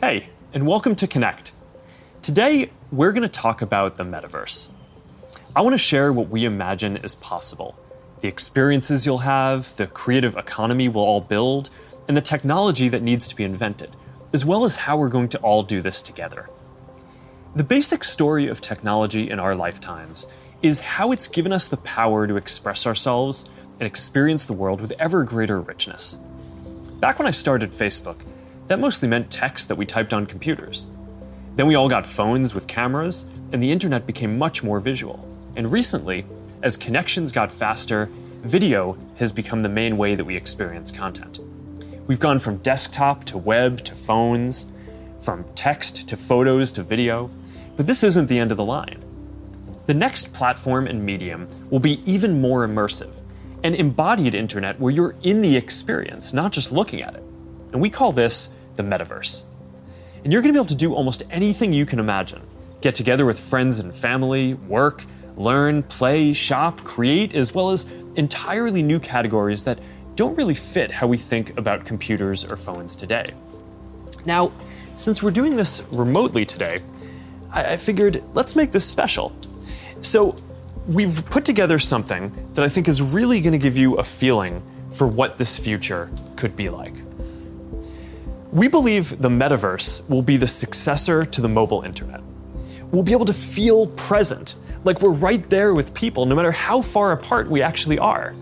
Hey, and welcome to Connect. Today, we're going to talk about the Metaverse. I want to share what we imagine is possible, the experiences you'll have, the creative economy we'll all build, and the technology that needs to be invented, as well as how we're going to all do this together. The basic story of technology in our lifetimes is how it's given us the power to express ourselves and experience the world with ever greater richness. Back when I started Facebook, that mostly meant text that we typed on computers. Then we all got phones with cameras, and the internet became much more visual. And recently, as connections got faster, video has become the main way that we experience content. We've gone from desktop to web to phones, from text to photos to video, but this isn't the end of the line. The next platform and medium will be even more immersive, an embodied internet where you're in the experience, not just looking at it. And we call this the Metaverse. And you're going to be able to do almost anything you can imagine. Get together with friends and family, work, learn, play, shop, create, as well as entirely new categories that don't really fit how we think about computers or phones today. Now, since we're doing this remotely today, I figured let's make this special. So we've put together something that I think is really going to give you a feeling for what this future could be like. We believe the Metaverse will be the successor to the mobile internet. We'll be able to feel present, like we're right there with people, no matter how far apart we actually are.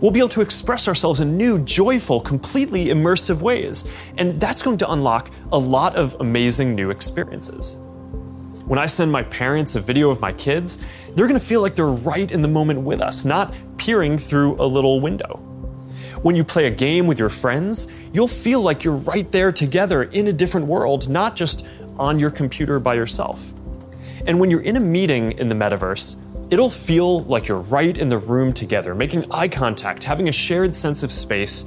We'll be able to express ourselves in new, joyful, completely immersive ways, and that's going to unlock a lot of amazing new experiences. When I send my parents a video of my kids, they're going to feel like they're right in the moment with us, not peering through a little window. When you play a game with your friends, you'll feel like you're right there together in a different world, not just on your computer by yourself. And when you're in a meeting in the Metaverse, it'll feel like you're right in the room together, making eye contact, having a shared sense of space,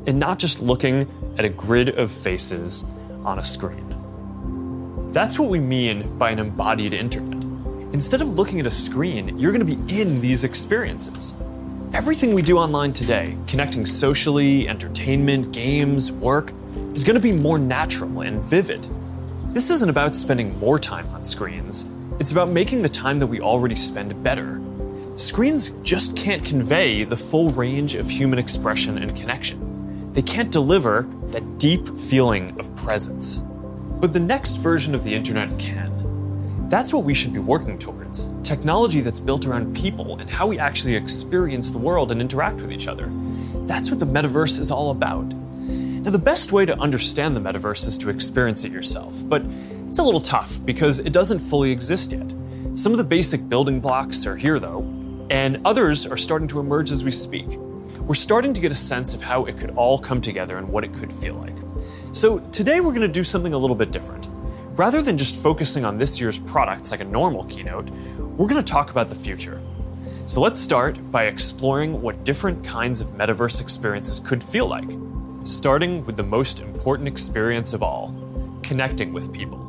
and not just looking at a grid of faces on a screen. That's what we mean by an embodied internet. Instead of looking at a screen, you're going to be in these experiences. Everything we do online today, connecting socially, entertainment, games, work, is going to be more natural and vivid. This isn't about spending more time on screens. It's about making the time that we already spend better. Screens just can't convey the full range of human expression and connection. They can't deliver that deep feeling of presence. But the next version of the internet can. That's what we should be working towards. Technology that's built around people and how we actually experience the world and interact with each other. That's what the Metaverse is all about. Now, the best way to understand the Metaverse is to experience it yourself, but it's a little tough because it doesn't fully exist yet. Some of the basic building blocks are here though, and others are starting to emerge as we speak. We're starting to get a sense of how it could all come together and what it could feel like. So today we're going to do something a little bit different. Rather than just focusing on this year's products like a normal keynote, we're going to talk about the future. So let's start by exploring what different kinds of Metaverse experiences could feel like, starting with the most important experience of all, connecting with people.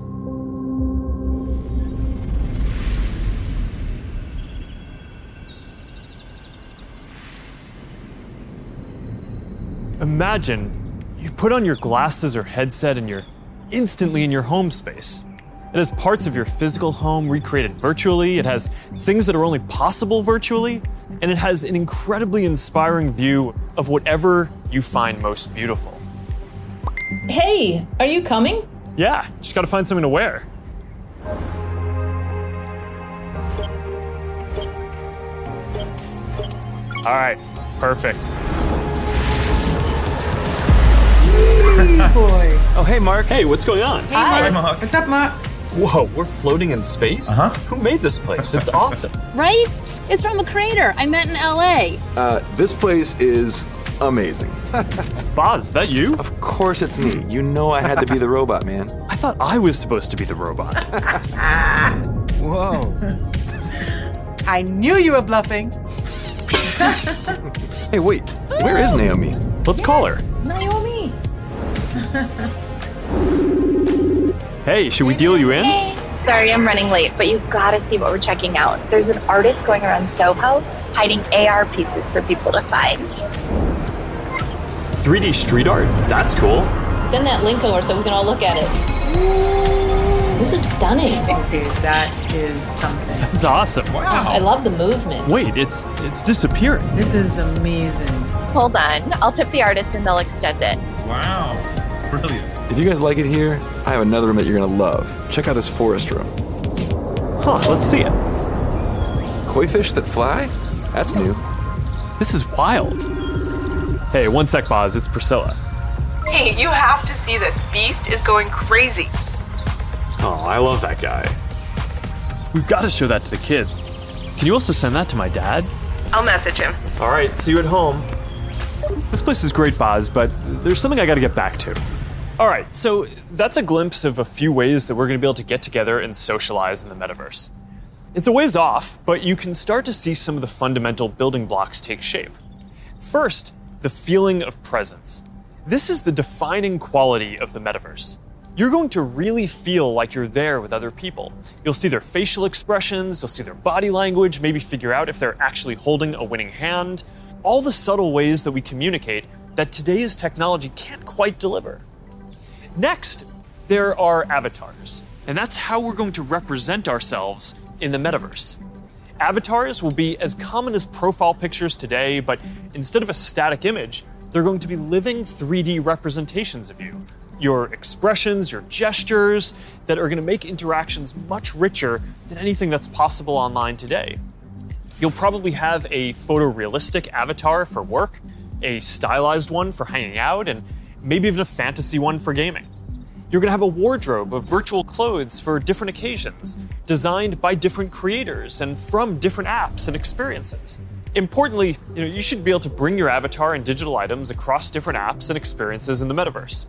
Imagine you put on your glasses or headset and you're instantly in your home space. It has parts of your physical home recreated virtually, it has things that are only possible virtually, and it has an incredibly inspiring view of whatever you find most beautiful. Hey, are you coming? Yeah, just gotta find something to wear. All right, perfect. Boy. Oh, hey, Mark. Hey, what's going on? Hi. Mark. What's up, Mark? Whoa, we're floating in space? Uh-huh. Who made this place? It's awesome. Right? It's from a creator I met in LA. This place is amazing. Boz, is that you? Of course it's me. You know I had to be the robot, man. I thought I was supposed to be the robot. Whoa. I knew you were bluffing. Hey, wait. Where is Naomi? Let's call her. Naomi. Hey, should we deal you in? Hey, sorry I'm running late, but you gotta see what we're checking out. There's an artist going around Soho hiding AR pieces for people to find. 3D street art? That's cool. Send that link over so we can all look at it. This is stunning. Okay, that is something. It's awesome. I love the movement. Wait, it's disappearing. This is amazing. Hold on. I'll tip the artist and they'll extend it. Wow. Brilliant. If you guys like it here, I have another room that you're gonna love. Check out this forest room. Huh, let's see it. Koi fish that fly? That's new. This is wild. Hey, one sec, Boz, it's Priscilla. Hey, you have to see this. Beast is going crazy. Oh, I love that guy. We've got to show that to the kids. Can you also send that to my dad? I'll message him. All right, see you at home. This place is great, Boz, but there's something I got to get back to. All right, so that's a glimpse of a few ways that we're going to be able to get together and socialize in the metaverse. It's a ways off, but you can start to see some of the fundamental building blocks take shape. First, the feeling of presence. This is the defining quality of the metaverse. You're going to really feel like you're there with other people. You'll see their facial expressions, you'll see their body language, maybe figure out if they're actually holding a winning hand. All the subtle ways that we communicate that today's technology can't quite deliver. Next, there are avatars, and that's how we're going to represent ourselves in the metaverse. Avatars will be as common as profile pictures today, but instead of a static image, they're going to be living 3D representations of you. Your expressions, your gestures, that are going to make interactions much richer than anything that's possible online today. You'll probably have a photorealistic avatar for work, a stylized one for hanging out, and maybe even a fantasy one for gaming. You're going to have a wardrobe of virtual clothes for different occasions, designed by different creators and from different apps and experiences. Importantly, you should be able to bring your avatar and digital items across different apps and experiences in the metaverse.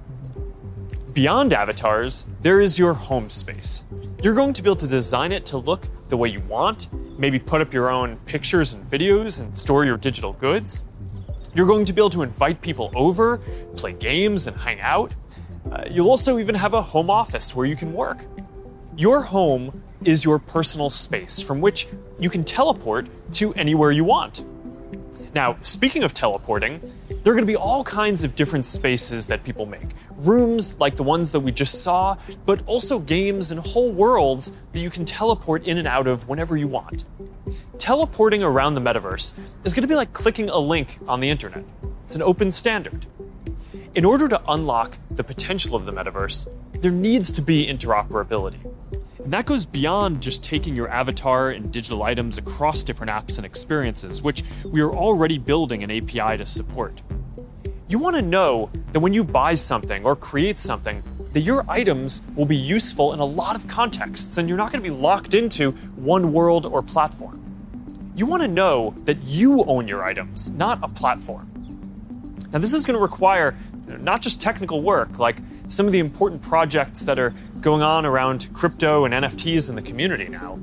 Beyond avatars, there is your home space. You're going to be able to design it to look the way you want, maybe put up your own pictures and videos and store your digital goods. You're going to be able to invite people over, play games, and hang out. You'll also even have a home office where you can work. Your home is your personal space from which you can teleport to anywhere you want. Now, speaking of teleporting, there are going to be all kinds of different spaces that people make. Rooms like the ones that we just saw, but also games and whole worlds that you can teleport in and out of whenever you want. Teleporting around the metaverse is going to be like clicking a link on the internet. It's an open standard. In order to unlock the potential of the metaverse, there needs to be interoperability. And that goes beyond just taking your avatar and digital items across different apps and experiences, which we are already building an API to support. You want to know that when you buy something or create something, that your items will be useful in a lot of contexts and you're not going to be locked into one world or platform. You want to know that you own your items, not a platform. Now, this is going to require not just technical work, like some of the important projects that are going on around crypto and NFTs in the community now.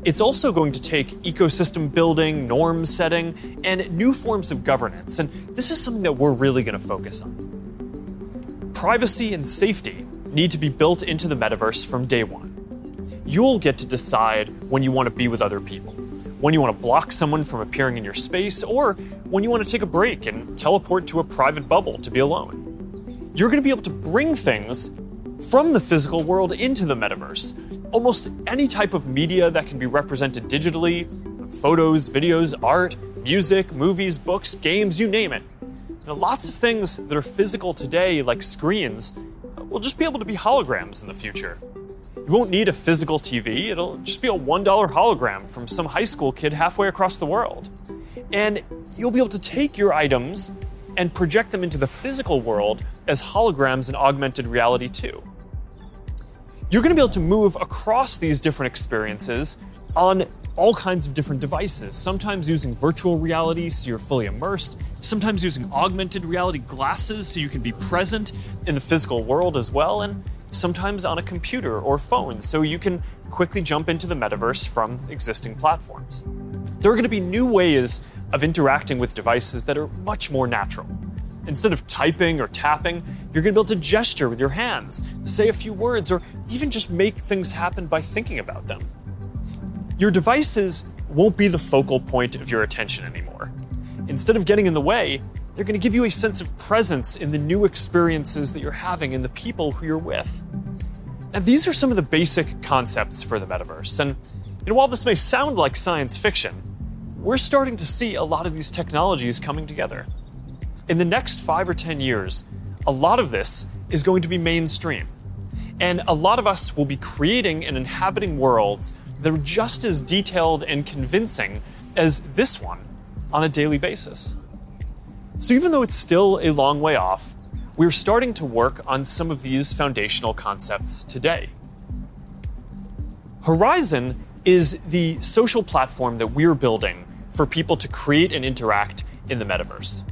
It's also going to take ecosystem building, norm setting, and new forms of governance, and this is something that we're really going to focus on. Privacy and safety need to be built into the metaverse from day one. You'll get to decide when you want to be with other people, when you want to block someone from appearing in your space, or when you want to take a break and teleport to a private bubble to be alone. You're going to be able to bring things from the physical world into the metaverse. Almost any type of media that can be represented digitally, photos, videos, art, music, movies, books, games, you name it. And lots of things that are physical today, like screens, will just be able to be holograms in the future. You won't need a physical TV, it'll just be a $1 hologram from some high school kid halfway across the world. And you'll be able to take your items and project them into the physical world as holograms in augmented reality too. You're going to be able to move across these different experiences on all kinds of different devices, sometimes using virtual reality so you're fully immersed, sometimes using augmented reality glasses so you can be present in the physical world as well, and sometimes on a computer or phone so you can quickly jump into the metaverse from existing platforms. There are going to be new ways of interacting with devices that are much more natural. Instead of typing or tapping, you're going to be able to gesture with your hands, say a few words, or even just make things happen by thinking about them. Your devices won't be the focal point of your attention anymore. Instead of getting in the way, they're going to give you a sense of presence in the new experiences that you're having and the people who you're with. Now, these are some of the basic concepts for the metaverse. And while this may sound like science fiction, we're starting to see a lot of these technologies coming together. In the next 5 or 10 years, a lot of this is going to be mainstream. And a lot of us will be creating and inhabiting worlds that are just as detailed and convincing as this one on a daily basis. So even though it's still a long way off, we're starting to work on some of these foundational concepts today. Horizon is the social platform that we're building for people to create and interact in the metaverse.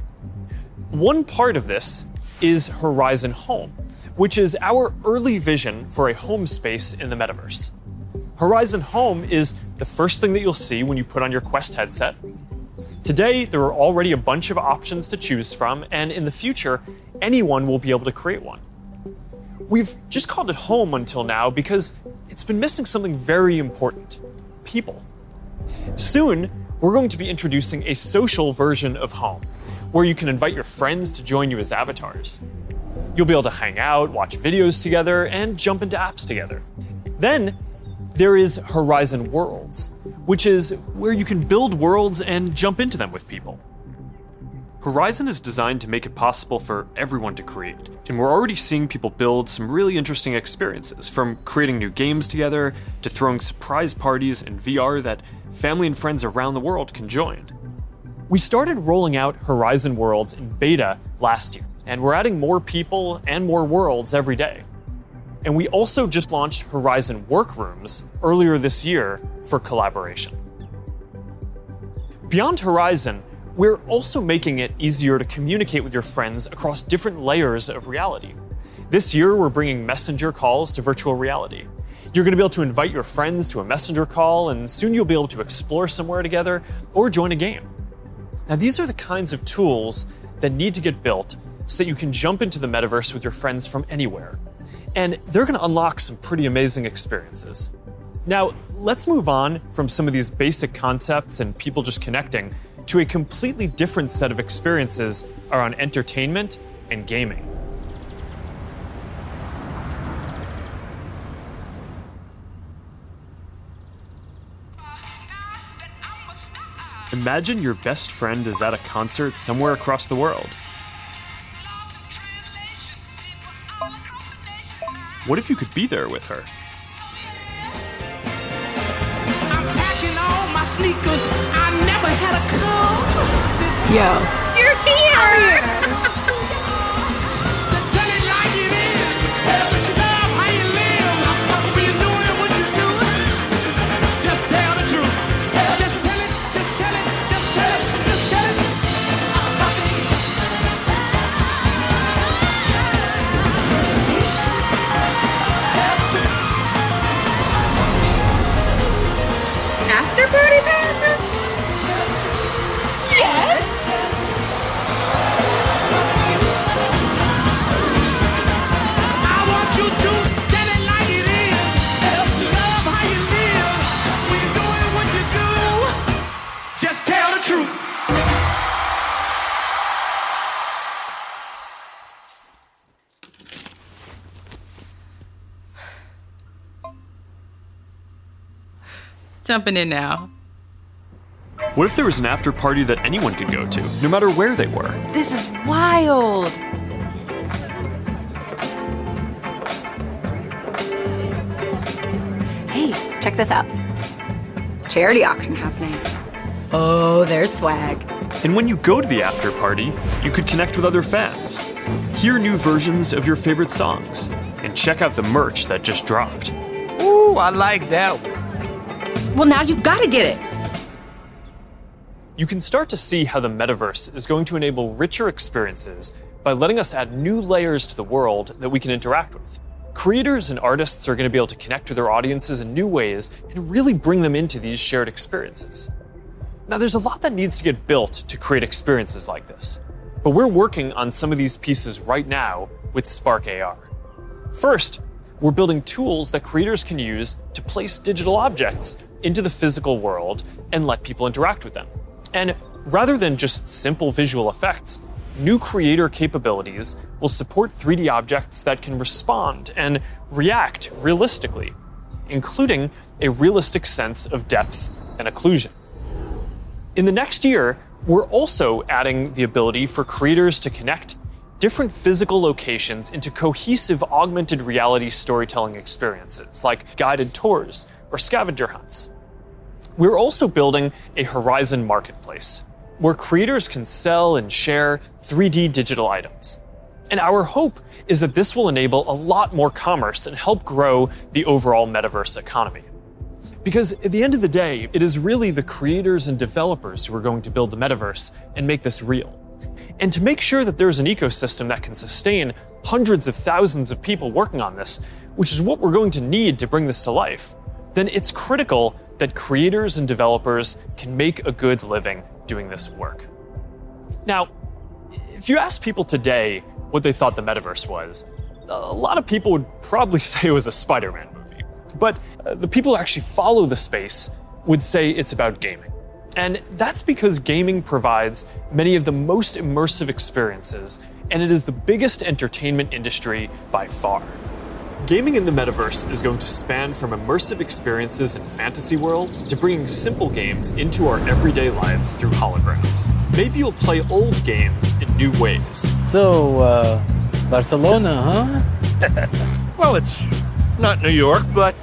One part of this is Horizon Home, which is our early vision for a home space in the metaverse. Horizon Home is the first thing that you'll see when you put on your Quest headset. Today, there are already a bunch of options to choose from, and in the future, anyone will be able to create one. We've just called it Home until now because it's been missing something very important: people. Soon, we're going to be introducing a social version of Home, where you can invite your friends to join you as avatars. You'll be able to hang out, watch videos together, and jump into apps together. Then, there is Horizon Worlds, which is where you can build worlds and jump into them with people. Horizon is designed to make it possible for everyone to create, and we're already seeing people build some really interesting experiences, from creating new games together to throwing surprise parties in VR that family and friends around the world can join. We started rolling out Horizon Worlds in beta last year, and we're adding more people and more worlds every day. And we also just launched Horizon Workrooms earlier this year for collaboration. Beyond Horizon, we're also making it easier to communicate with your friends across different layers of reality. This year, we're bringing messenger calls to virtual reality. You're going to be able to invite your friends to a messenger call, and soon you'll be able to explore somewhere together or join a game. Now, these are the kinds of tools that need to get built so that you can jump into the metaverse with your friends from anywhere. And they're going to unlock some pretty amazing experiences. Now, let's move on from some of these basic concepts and people just connecting to a completely different set of experiences around entertainment and gaming. Imagine your best friend is at a concert somewhere across the world. What if you could be there with her? I'm packing all my sneakers. I never had a coat. Yo. You're here! Tell it like it is. Tell what you love, how you live. When you're doing what you're doing, just tell the truth. Just tell it, just tell it, just tell it, just tell it. I'm talking to you. After party passes? Yes! I want you to tell it like it is. Love how you live. When you're doing what you do, just tell the truth. Jumping in now. What if there was an after party that anyone could go to, no matter where they were? This is wild. Hey, check this out. Charity auction happening. Oh, there's swag. And when you go to the after party, you could connect with other fans, hear new versions of your favorite songs, and check out the merch that just dropped. Ooh, I like that one. Well, now you gotta get it. You can start to see how the metaverse is going to enable richer experiences by letting us add new layers to the world that we can interact with. Creators and artists are going to be able to connect with their audiences in new ways and really bring them into these shared experiences. Now, there's a lot that needs to get built to create experiences like this, but we're working on some of these pieces right now with Spark AR. First, we're building tools that creators can use to place digital objects into the physical world and let people interact with them. And rather than just simple visual effects, new creator capabilities will support 3D objects that can respond and react realistically, including a realistic sense of depth and occlusion. In the next year, we're also adding the ability for creators to connect different physical locations into cohesive augmented reality storytelling experiences, like guided tours or scavenger hunts. We're also building a Horizon marketplace, where creators can sell and share 3D digital items. And our hope is that this will enable a lot more commerce and help grow the overall metaverse economy. Because at the end of the day, it is really the creators and developers who are going to build the metaverse and make this real. And to make sure that there's an ecosystem that can sustain hundreds of thousands of people working on this, which is what we're going to need to bring this to life, then it's critical that creators and developers can make a good living doing this work. Now, if you ask people today what they thought the metaverse was, a lot of people would probably say it was a Spider-Man movie. But the people who actually follow the space would say it's about gaming. And that's because gaming provides many of the most immersive experiences, and it is the biggest entertainment industry by far. Gaming in the metaverse is going to span from immersive experiences in fantasy worlds to bringing simple games into our everyday lives through holograms. Maybe you'll play old games in new ways. So, Barcelona, huh? Well, it's not New York, but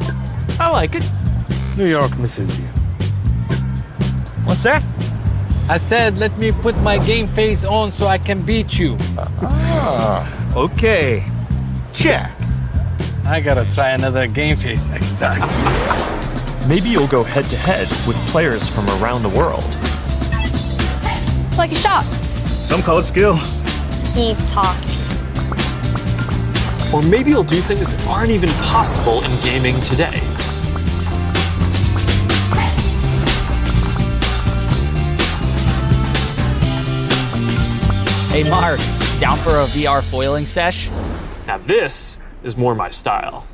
I like it. New York misses you. What's that? I said, let me put my game face on so I can beat you. Okay. Check. I gotta try another game face next time. Maybe you'll go head-to-head with players from around the world. Like a shop. Some call it skill. Keep talking. Or maybe you'll do things that aren't even possible in gaming today. Hey Mark, down for a VR foiling sesh? Now this is more my style.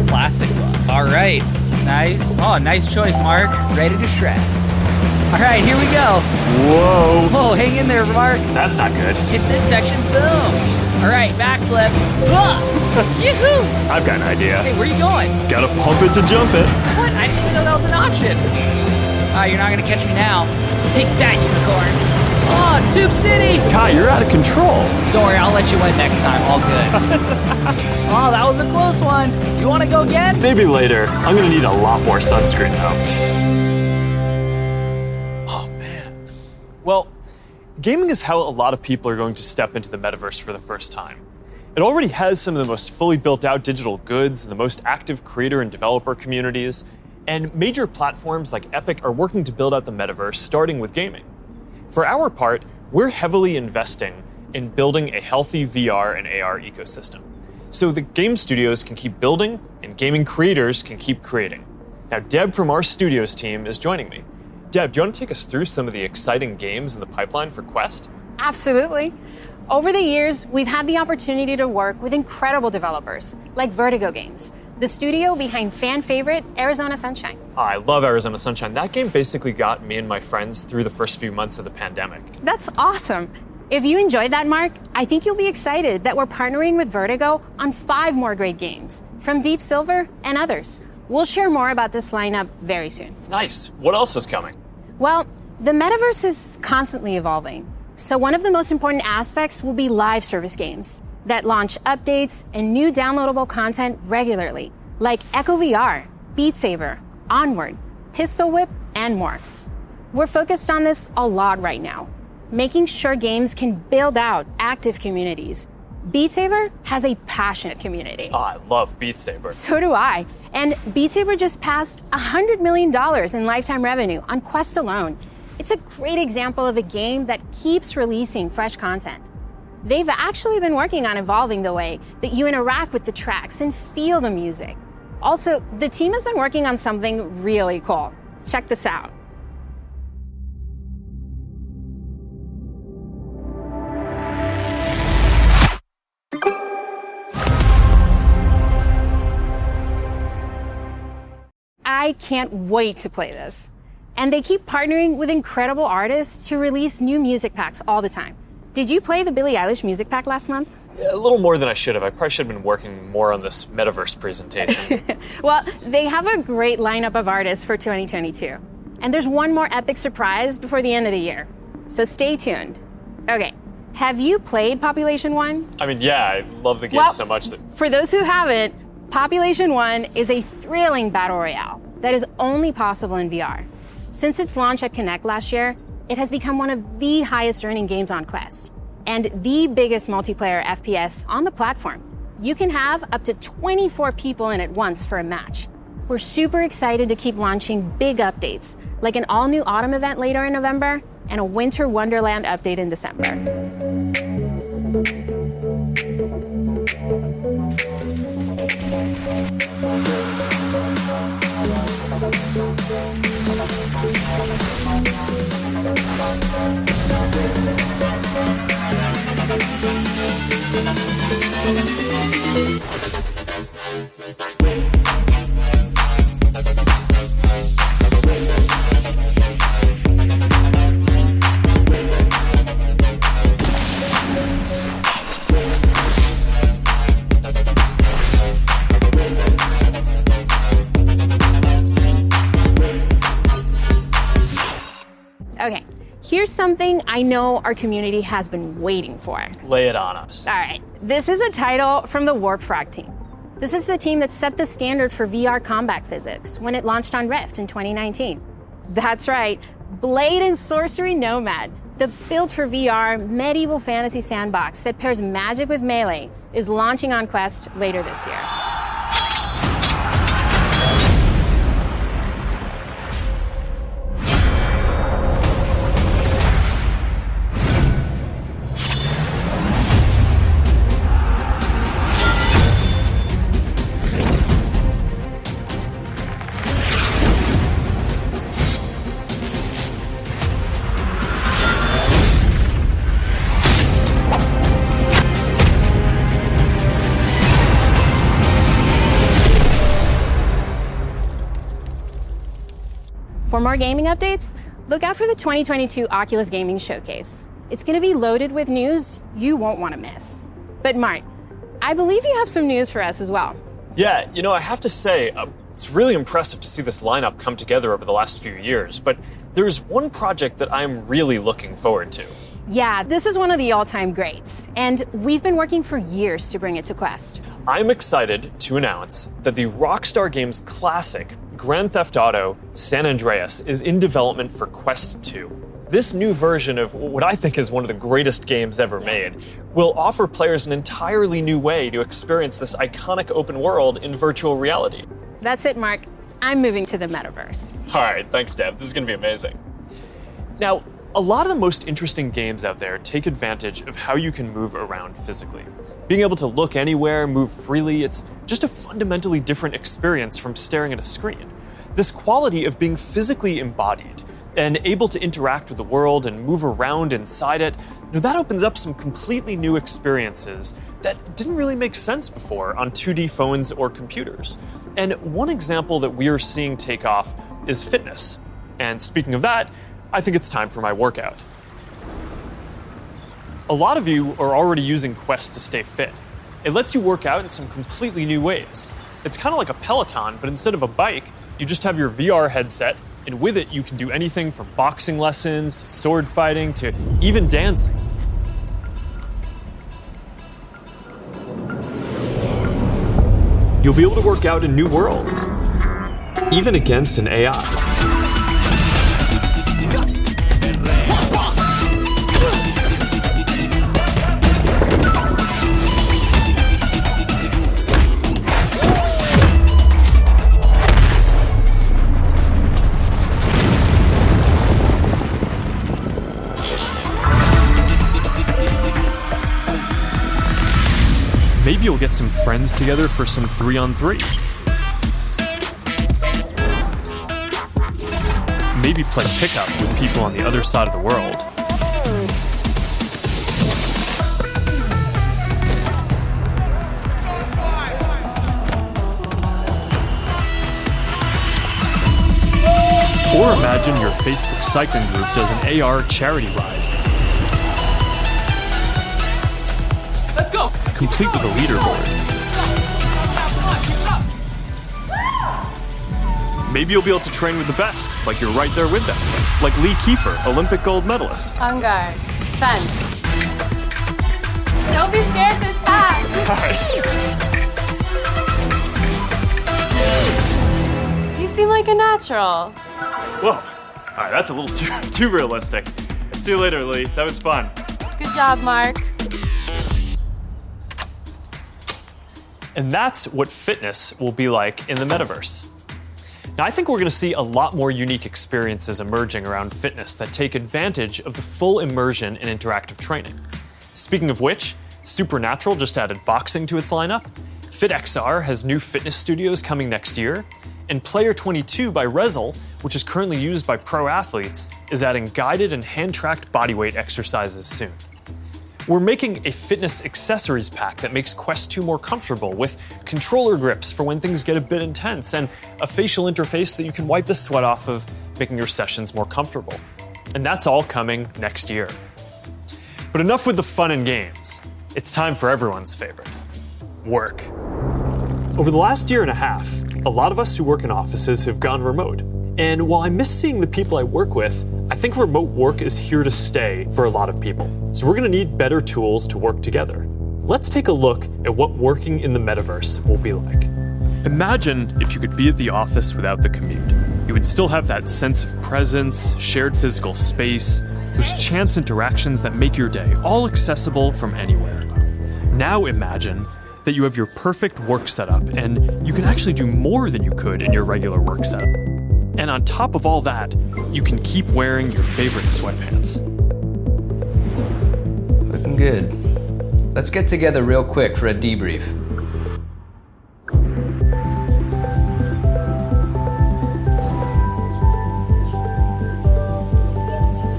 Classic look. All right, nice. Oh, nice choice, Mark. Ready to shred. All right, here we go. Whoa. Whoa, hang in there, Mark. That's not good. Hit this section, boom. All right, backflip. Yoo-hoo. I've got an idea. Hey, where are you going? Gotta pump it to jump it. What? I didn't even know that was an option. You're not gonna catch me now. Take that, unicorn. Oh, Tube City! Kai, you're out of control. Don't worry, I'll let you win next time. All good. Oh, that was a close one. You want to go again? Maybe later. I'm gonna need a lot more sunscreen though. Oh man. Well, gaming is how a lot of people are going to step into the metaverse for the first time. It already has some of the most fully built out digital goods and the most active creator and developer communities, and major platforms like Epic are working to build out the metaverse, starting with gaming. For our part, we're heavily investing in building a healthy VR and AR ecosystem, so the game studios can keep building and gaming creators can keep creating. Now, Deb from our studios team is joining me. Deb, do you want to take us through some of the exciting games in the pipeline for Quest? Absolutely. Over the years, we've had the opportunity to work with incredible developers, like Vertigo Games, the studio behind fan favorite Arizona Sunshine. I love Arizona Sunshine. That game basically got me and my friends through the first few months of the pandemic. That's awesome. If you enjoyed that, Mark, I think you'll be excited that we're partnering with Vertigo on 5 more great games, from Deep Silver and others. We'll share more about this lineup very soon. Nice. What else is coming? Well, the metaverse is constantly evolving. So one of the most important aspects will be live service games that launch updates and new downloadable content regularly, like Echo VR, Beat Saber, Onward, Pistol Whip, and more. We're focused on this a lot right now, making sure games can build out active communities. Beat Saber has a passionate community. Oh, I love Beat Saber. So do I. And Beat Saber just passed $100 million in lifetime revenue on Quest alone. It's a great example of a game that keeps releasing fresh content. They've actually been working on evolving the way that you interact with the tracks and feel the music. Also, the team has been working on something really cool. Check this out. I can't wait to play this. And they keep partnering with incredible artists to release new music packs all the time. Did you play the Billie Eilish music pack last month? A little more than I should have. I probably should have been working more on this Metaverse presentation. Well, they have a great lineup of artists for 2022. And there's one more epic surprise before the end of the year. So stay tuned. Okay, have you played Population 1? I mean, yeah, I love the game so much that... For those who haven't, Population 1 is a thrilling battle royale that is only possible in VR. Since its launch at Connect last year, it has become one of the highest earning games on Quest and the biggest multiplayer FPS on the platform. You can have up to 24 people in at once for a match. We're super excited to keep launching big updates, like an all-new autumn event later in November and a winter wonderland update in December. Okay, here's something I know our community has been waiting for. Lay it on us. All right, this is a title from the Warp Frog team. This is the team that set the standard for VR combat physics when it launched on Rift in 2019. That's right, Blade and Sorcery Nomad, the built for VR medieval fantasy sandbox that pairs magic with melee, is launching on Quest later this year. For more gaming updates, look out for the 2022 Oculus Gaming Showcase. It's going to be loaded with news you won't want to miss. But Mark, I believe you have some news for us as well. Yeah, you know, I have to say, it's really impressive to see this lineup come together over the last few years, but there's one project that I'm really looking forward to. Yeah, this is one of the all-time greats, and we've been working for years to bring it to Quest. I'm excited to announce that the Rockstar Games classic Grand Theft Auto San Andreas is in development for Quest 2. This new version of what I think is one of the greatest games ever made will offer players an entirely new way to experience this iconic open world in virtual reality. That's it, Mark. I'm moving to the Metaverse. All right, thanks, Deb. This is going to be amazing. Now, a lot of the most interesting games out there take advantage of how you can move around physically. Being able to look anywhere, move freely, it's just a fundamentally different experience from staring at a screen. This quality of being physically embodied and able to interact with the world and move around inside it, that opens up some completely new experiences that didn't really make sense before on 2D phones or computers. And one example that we are seeing take off is fitness. And speaking of that, I think it's time for my workout. A lot of you are already using Quest to stay fit. It lets you work out in some completely new ways. It's kind of like a Peloton, but instead of a bike, you just have your VR headset, and with it you can do anything from boxing lessons to sword fighting to even dancing. You'll be able to work out in new worlds, even against an AI. Maybe you'll get some friends together for some 3-on-3. Maybe play pickup with people on the other side of the world. Or imagine your Facebook cycling group does an AR charity ride. Let's go. Complete with a leaderboard. Maybe you'll be able to train with the best, like you're right there with them. Like Lee Kiefer, Olympic gold medalist. On guard. Fence. Don't be scared this time. All right. You seem like a natural. Whoa. All right, that's a little too realistic. See you later, Lee. That was fun. Good job, Mark. And that's what fitness will be like in the metaverse. Now, I think we're going to see a lot more unique experiences emerging around fitness that take advantage of the full immersion in interactive training. Speaking of which, Supernatural just added boxing to its lineup, FitXR has new fitness studios coming next year, and Player 22 by Rezel, which is currently used by pro athletes, is adding guided and hand-tracked bodyweight exercises soon. We're making a fitness accessories pack that makes Quest 2 more comfortable, with controller grips for when things get a bit intense, and a facial interface that you can wipe the sweat off of, making your sessions more comfortable. And that's all coming next year. But enough with the fun and games. It's time for everyone's favorite, work. Over the last year and a half, a lot of us who work in offices have gone remote. And while I miss seeing the people I work with, I think remote work is here to stay for a lot of people. So we're going to need better tools to work together. Let's take a look at what working in the metaverse will be like. Imagine if you could be at the office without the commute. You would still have that sense of presence, shared physical space, those chance interactions that make your day all accessible from anywhere. Now imagine that you have your perfect work setup and you can actually do more than you could in your regular work setup. And on top of all that, you can keep wearing your favorite sweatpants. Looking good. Let's get together real quick for a debrief.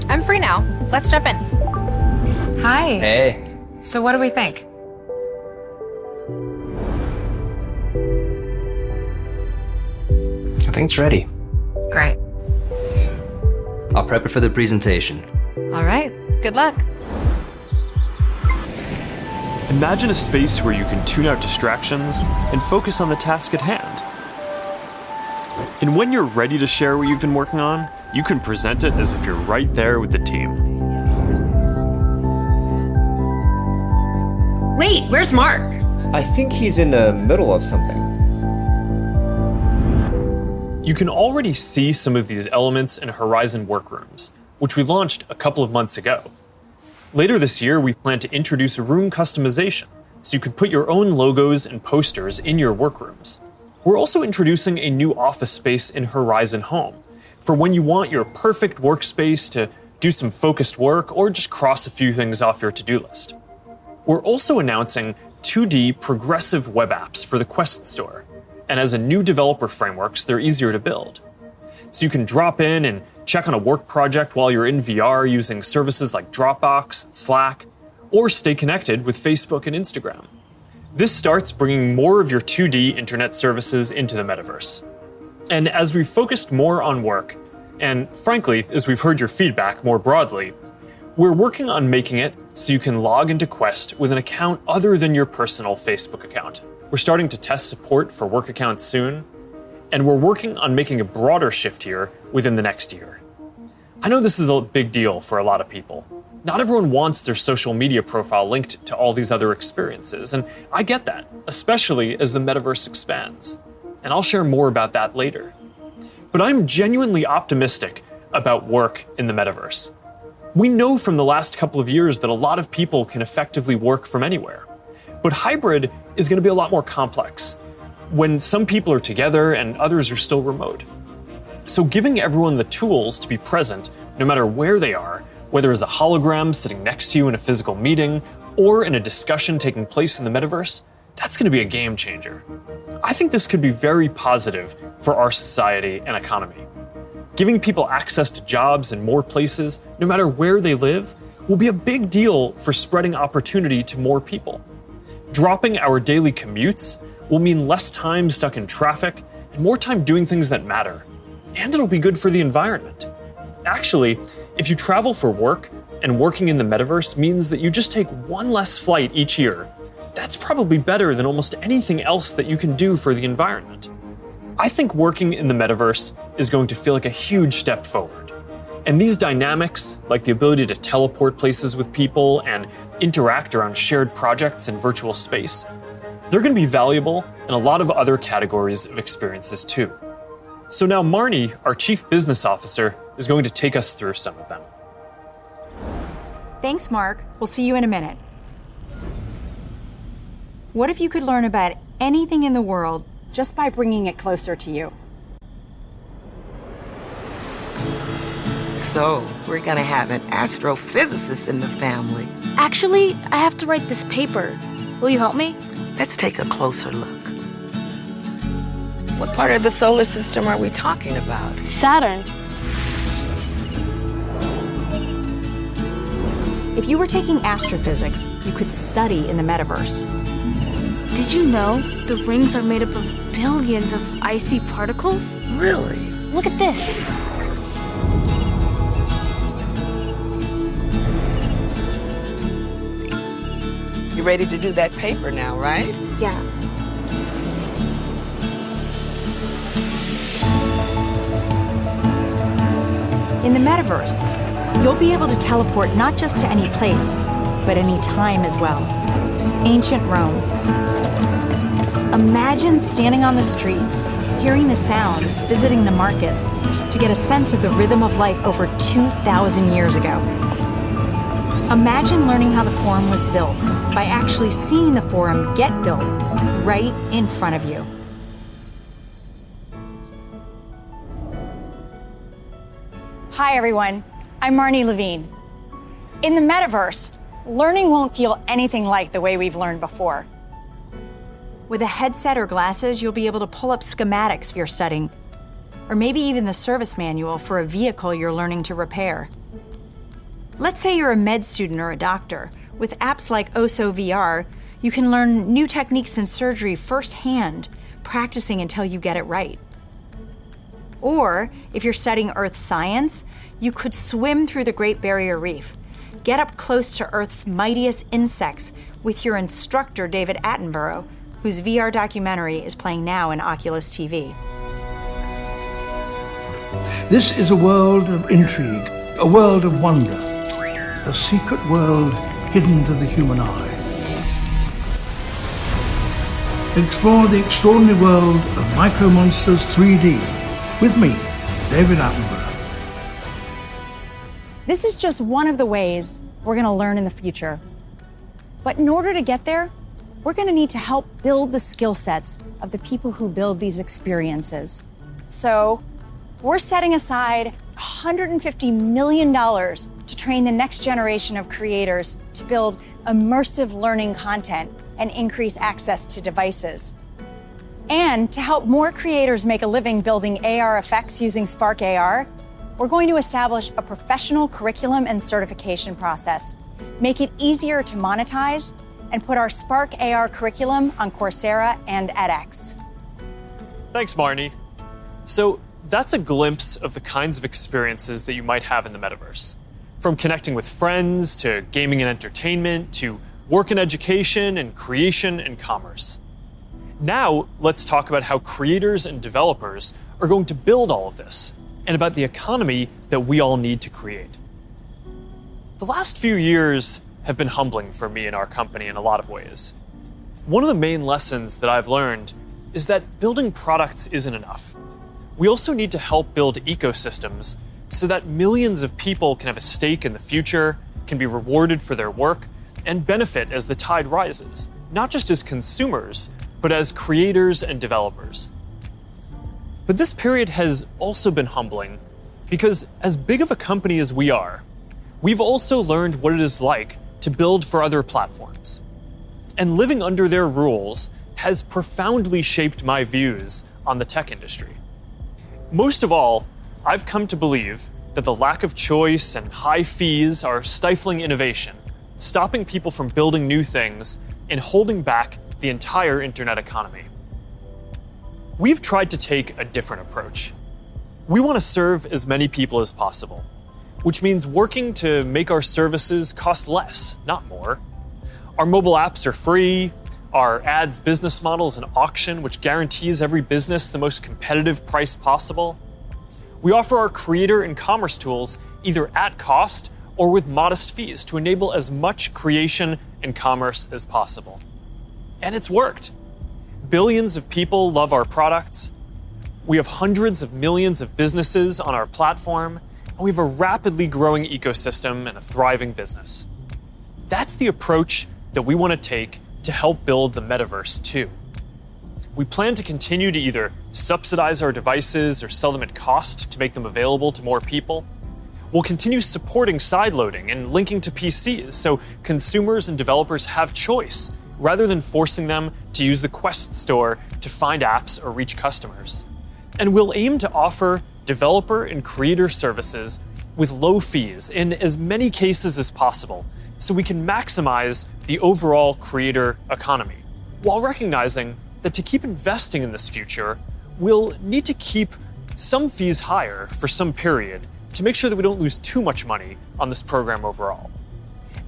I'm free now. Let's jump in. Hi. Hey. So what do we think? I think it's ready. Great. I'll prep it for the presentation. All right. Good luck. Imagine a space where you can tune out distractions and focus on the task at hand. And when you're ready to share what you've been working on, you can present it as if you're right there with the team. Wait, where's Mark? I think he's in the middle of something. You can already see some of these elements in Horizon Workrooms, which we launched a couple of months ago. Later this year, we plan to introduce room customization, so you can put your own logos and posters in your workrooms. We're also introducing a new office space in Horizon Home, for when you want your perfect workspace to do some focused work or just cross a few things off your to-do list. We're also announcing 2D progressive web apps for the Quest Store, and as a new developer frameworks, they're easier to build. So you can drop in and check on a work project while you're in VR using services like Dropbox and Slack, or stay connected with Facebook and Instagram. This starts bringing more of your 2D internet services into the metaverse. And as we've focused more on work, and frankly, as we've heard your feedback more broadly, we're working on making it so you can log into Quest with an account other than your personal Facebook account. We're starting to test support for work accounts soon, and we're working on making a broader shift here within the next year. I know this is a big deal for a lot of people. Not everyone wants their social media profile linked to all these other experiences, and I get that, especially as the metaverse expands. And I'll share more about that later. But I'm genuinely optimistic about work in the metaverse. We know from the last couple of years that a lot of people can effectively work from anywhere. But hybrid is going to be a lot more complex, when some people are together and others are still remote. So giving everyone the tools to be present, no matter where they are, whether as a hologram sitting next to you in a physical meeting or in a discussion taking place in the metaverse, that's going to be a game changer. I think this could be very positive for our society and economy. Giving people access to jobs in more places, no matter where they live, will be a big deal for spreading opportunity to more people. Dropping our daily commutes will mean less time stuck in traffic and more time doing things that matter. and it'll be good for the environment. Actually, if you travel for work and working in the metaverse means that you just take one less flight each year, that's probably better than almost anything else that you can do for the environment. I think working in the metaverse is going to feel like a huge step forward. And these dynamics, like the ability to teleport places with people and interact around shared projects in virtual space, they're going to be valuable in a lot of other categories of experiences too. So now Marnie, our Chief Business Officer, is going to take us through some of them. Thanks, Mark. We'll see you in a minute. What if you could learn about anything in the world just by bringing it closer to you? So, we're gonna have an astrophysicist in the family. Actually, I have to write this paper. Will you help me? Let's take a closer look. What part of the solar system are we talking about? Saturn. If you were taking astrophysics, you could study in the metaverse. Did you know the rings are made up of billions of icy particles? Really? Look at this. You ready to do that paper now, right? Yeah. In the metaverse, you'll be able to teleport not just to any place, but any time as well. Ancient Rome. Imagine standing on the streets, hearing the sounds, visiting the markets, to get a sense of the rhythm of life over 2,000 years ago. Imagine learning how the Forum was built by actually seeing the Forum get built right in front of you. Hi, everyone. I'm Marnie Levine. In the metaverse, learning won't feel anything like the way we've learned before. With a headset or glasses, you'll be able to pull up schematics for your studying, or maybe even the service manual for a vehicle you're learning to repair. Let's say you're a med student or a doctor. With apps like OSO VR, you can learn new techniques in surgery firsthand, practicing until you get it right. Or, if you're studying Earth science, you could swim through the Great Barrier Reef, get up close to Earth's mightiest insects with your instructor, David Attenborough, whose VR documentary is playing now in Oculus TV. This is a world of intrigue, a world of wonder, a secret world hidden to the human eye. Explore the extraordinary world of Micro Monsters 3D with me, David Attenborough. This is just one of the ways we're going to learn in the future. But in order to get there, we're going to need to help build the skill sets of the people who build these experiences. So we're setting aside $150 million to train the next generation of creators to build immersive learning content and increase access to devices. And to help more creators make a living building AR effects using Spark AR, we're going to establish a professional curriculum and certification process, make it easier to monetize, and put our Spark AR curriculum on Coursera and edX. Thanks, Marnie. So that's a glimpse of the kinds of experiences that you might have in the metaverse. From connecting with friends, to gaming and entertainment, to work and education, and creation and commerce. Now, let's talk about how creators and developers are going to build all of this, and about the economy that we all need to create. The last few years have been humbling for me and our company in a lot of ways. One of the main lessons that I've learned is that building products isn't enough. We also need to help build ecosystems so that millions of people can have a stake in the future, can be rewarded for their work, and benefit as the tide rises, not just as consumers, but as creators and developers. But this period has also been humbling because as big of a company as we are, we've also learned what it is like to build for other platforms. And living under their rules has profoundly shaped my views on the tech industry. Most of all, I've come to believe that the lack of choice and high fees are stifling innovation, stopping people from building new things, and holding back the entire internet economy. We've tried to take a different approach. We want to serve as many people as possible, which means working to make our services cost less, not more. Our mobile apps are free. Our ads business model is an auction which guarantees every business the most competitive price possible. We offer our creator and commerce tools either at cost or with modest fees to enable as much creation and commerce as possible. And it's worked. Billions of people love our products. We have hundreds of millions of businesses on our platform, and we have a rapidly growing ecosystem and a thriving business. That's the approach that we want to take to help build the metaverse too. We plan to continue to either subsidize our devices or sell them at cost to make them available to more people. We'll continue supporting sideloading and linking to PCs so consumers and developers have choice rather than forcing them to use the Quest store to find apps or reach customers. And we'll aim to offer developer and creator services with low fees in as many cases as possible so we can maximize the overall creator economy, while recognizing that to keep investing in this future, we'll need to keep some fees higher for some period to make sure that we don't lose too much money on this program overall.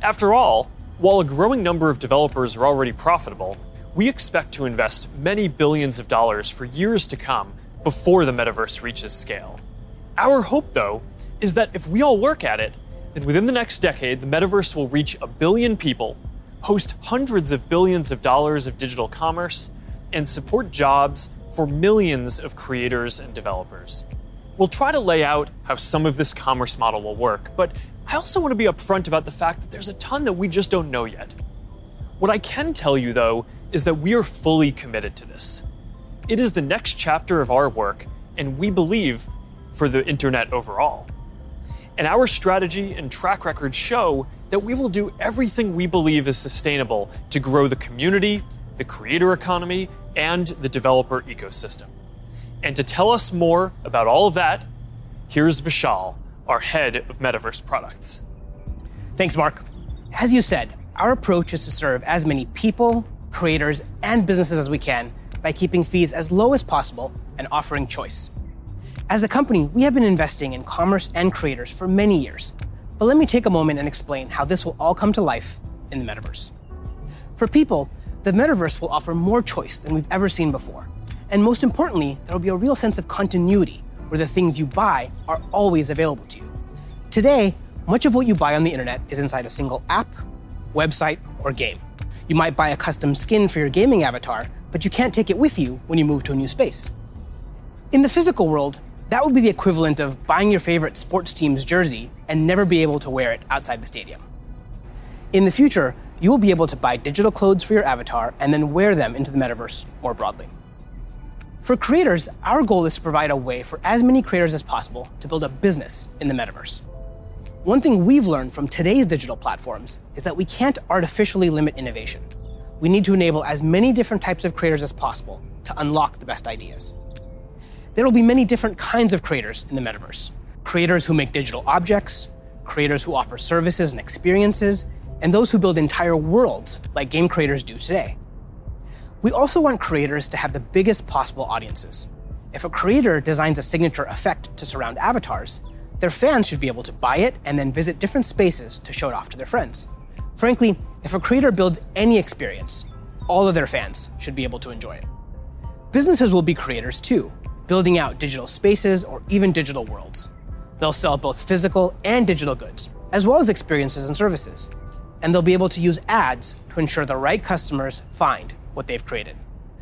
After all, while a growing number of developers are already profitable, we expect to invest many billions of dollars for years to come before the metaverse reaches scale. Our hope, though, is that if we all work at it, then within the next decade, the metaverse will reach 1 billion people, host hundreds of billions of dollars of digital commerce, and support jobs for millions of creators and developers. We'll try to lay out how some of this commerce model will work, but I also want to be upfront about the fact that there's a ton that we just don't know yet. What I can tell you, though, is that we are fully committed to this. It is the next chapter of our work, and we believe for the internet overall. And our strategy and track record show that we will do everything we believe is sustainable to grow the community, the creator economy, and the developer ecosystem. And to tell us more about all of that, here's Vishal, our head of Metaverse products. Thanks, Mark. As you said, our approach is to serve as many people, creators, and businesses as we can by keeping fees as low as possible and offering choice. As a company, we have been investing in commerce and creators for many years, but let me take a moment and explain how this will all come to life in the metaverse. For people, the metaverse will offer more choice than we've ever seen before. And most importantly, there will be a real sense of continuity where the things you buy are always available to you. Today, much of what you buy on the internet is inside a single app, website, or game. You might buy a custom skin for your gaming avatar, but you can't take it with you when you move to a new space. In the physical world, that would be the equivalent of buying your favorite sports team's jersey and never be able to wear it outside the stadium. In the future, you will be able to buy digital clothes for your avatar and then wear them into the metaverse more broadly. For creators, our goal is to provide a way for as many creators as possible to build a business in the metaverse. One thing we've learned from today's digital platforms is that we can't artificially limit innovation. We need to enable as many different types of creators as possible to unlock the best ideas. There will be many different kinds of creators in the metaverse. Creators who make digital objects, creators who offer services and experiences, and those who build entire worlds like game creators do today. We also want creators to have the biggest possible audiences. If a creator designs a signature effect to surround avatars, their fans should be able to buy it and then visit different spaces to show it off to their friends. Frankly, if a creator builds any experience, all of their fans should be able to enjoy it. Businesses will be creators too, building out digital spaces or even digital worlds. They'll sell both physical and digital goods, as well as experiences and services. And they'll be able to use ads to ensure the right customers find what they've created.